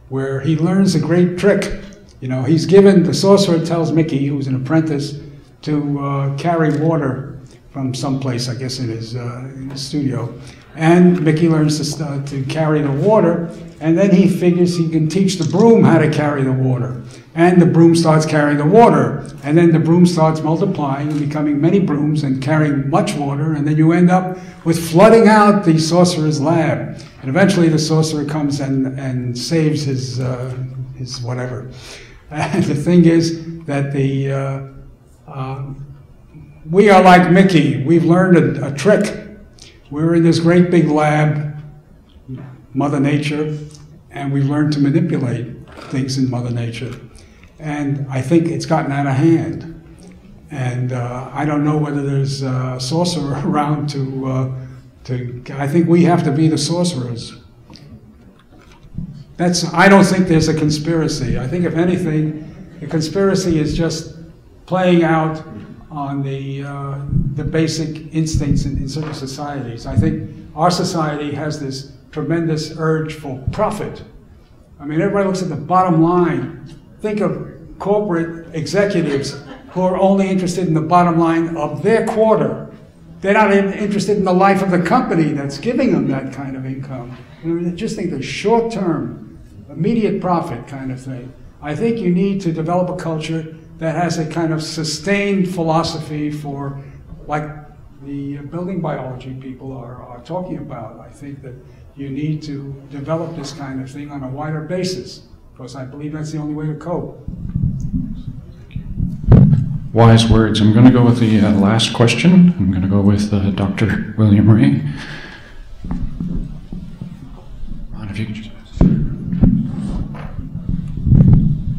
where he learns a great trick. You know, he's given, the sorcerer tells Mickey, who's an apprentice, to carry water from someplace, I guess in his studio. And Mickey learns to carry the water, and then he figures he can teach the broom how to carry the water. And the broom starts carrying the water, and then the broom starts multiplying and becoming many brooms and carrying much water, and then you end up with flooding out the sorcerer's lab. And eventually the sorcerer comes and saves his whatever. And the thing is that we are like Mickey. We've learned a trick. We're in this great big lab, Mother Nature, and we've learned to manipulate things in Mother Nature. And I think it's gotten out of hand. And I don't know whether there's a sorcerer around I think we have to be the sorcerers. I don't think there's a conspiracy. I think if anything, the conspiracy is just playing out on the basic instincts in certain societies. I think our society has this tremendous urge for profit. I mean, everybody looks at the bottom line. Think of corporate executives who are only interested in the bottom line of their quarter. They're not interested in the life of the company that's giving them that kind of income. I mean, they just think the short-term, immediate profit kind of thing. I think you need to develop a culture that has a kind of sustained philosophy for, like the building biology people are talking about. I think that you need to develop this kind of thing on a wider basis, because I believe that's the only way to cope. Wise words. I'm going to go with the last question. I'm going to go with Dr. William Ray. Ron, if you could just...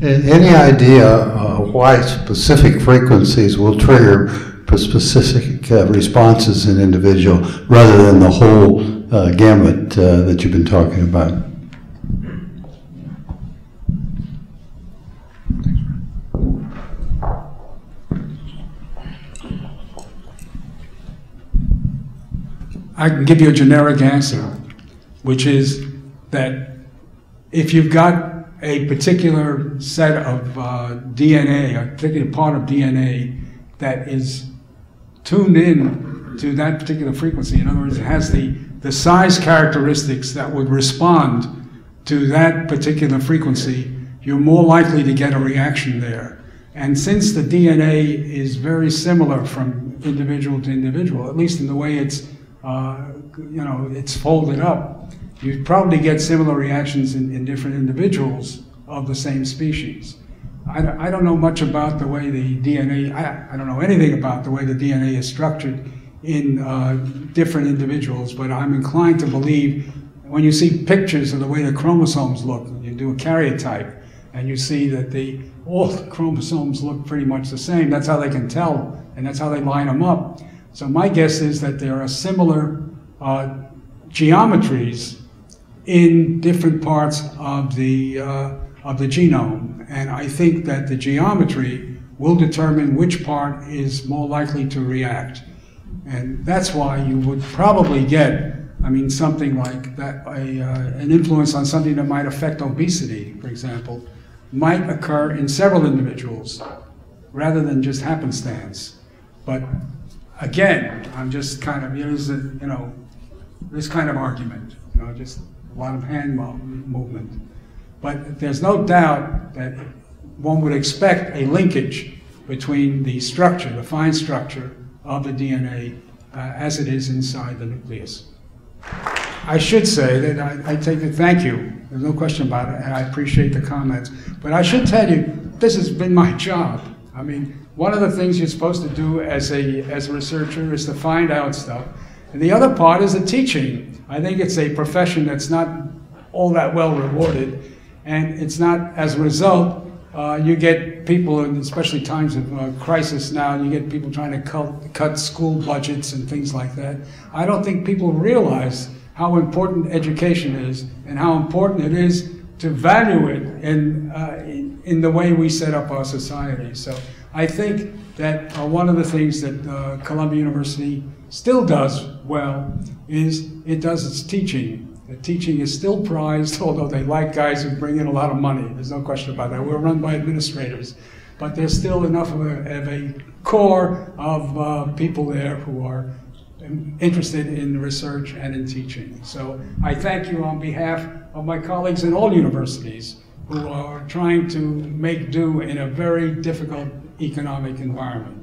Any idea why specific frequencies will trigger specific responses in individual rather than the whole gamut that you've been talking about? I can give you a generic answer, which is that if you've got a particular set of DNA, a particular part of DNA that is tuned in to that particular frequency, in other words, it has the size characteristics that would respond to that particular frequency, you're more likely to get a reaction there. And since the DNA is very similar from individual to individual, at least in the way it's it's folded up, you probably get similar reactions in different individuals of the same species. I don't know much about the way the DNA, I don't know anything about the way the DNA is structured in different individuals, but I'm inclined to believe when you see pictures of the way the chromosomes look, you do a karyotype, and you see that all the chromosomes look pretty much the same. That's how they can tell, and that's how they line them up. So my guess is that there are similar geometries in different parts of the genome, and I think that the geometry will determine which part is more likely to react, and that's why you would probably get, I mean, something like that, an influence on something that might affect obesity, for example, might occur in several individuals rather than just happenstance. But again, I'm just kind of, this kind of argument, just a lot of hand movement. But there's no doubt that one would expect a linkage between the structure, the fine structure of the DNA as it is inside the nucleus. I should say that I take it, thank you, there's no question about it, and I appreciate the comments, but I should tell you, this has been my job. I mean, one of the things you're supposed to do as a researcher is to find out stuff, and the other part is the teaching. I think it's a profession that's not all that well rewarded, and it's not, as a result, you get people, and especially times of crisis now, you get people trying to cut school budgets and things like that. I don't think people realize how important education is and how important it is to value it in the way we set up our society. So I think that one of the things that Columbia University still does well is it does its teaching. The teaching is still prized, although they like guys who bring in a lot of money. There's no question about that. We're run by administrators. But there's still enough of a core of people there who are interested in research and in teaching. So I thank you on behalf of my colleagues in all universities who are trying to make do in a very difficult economic environment.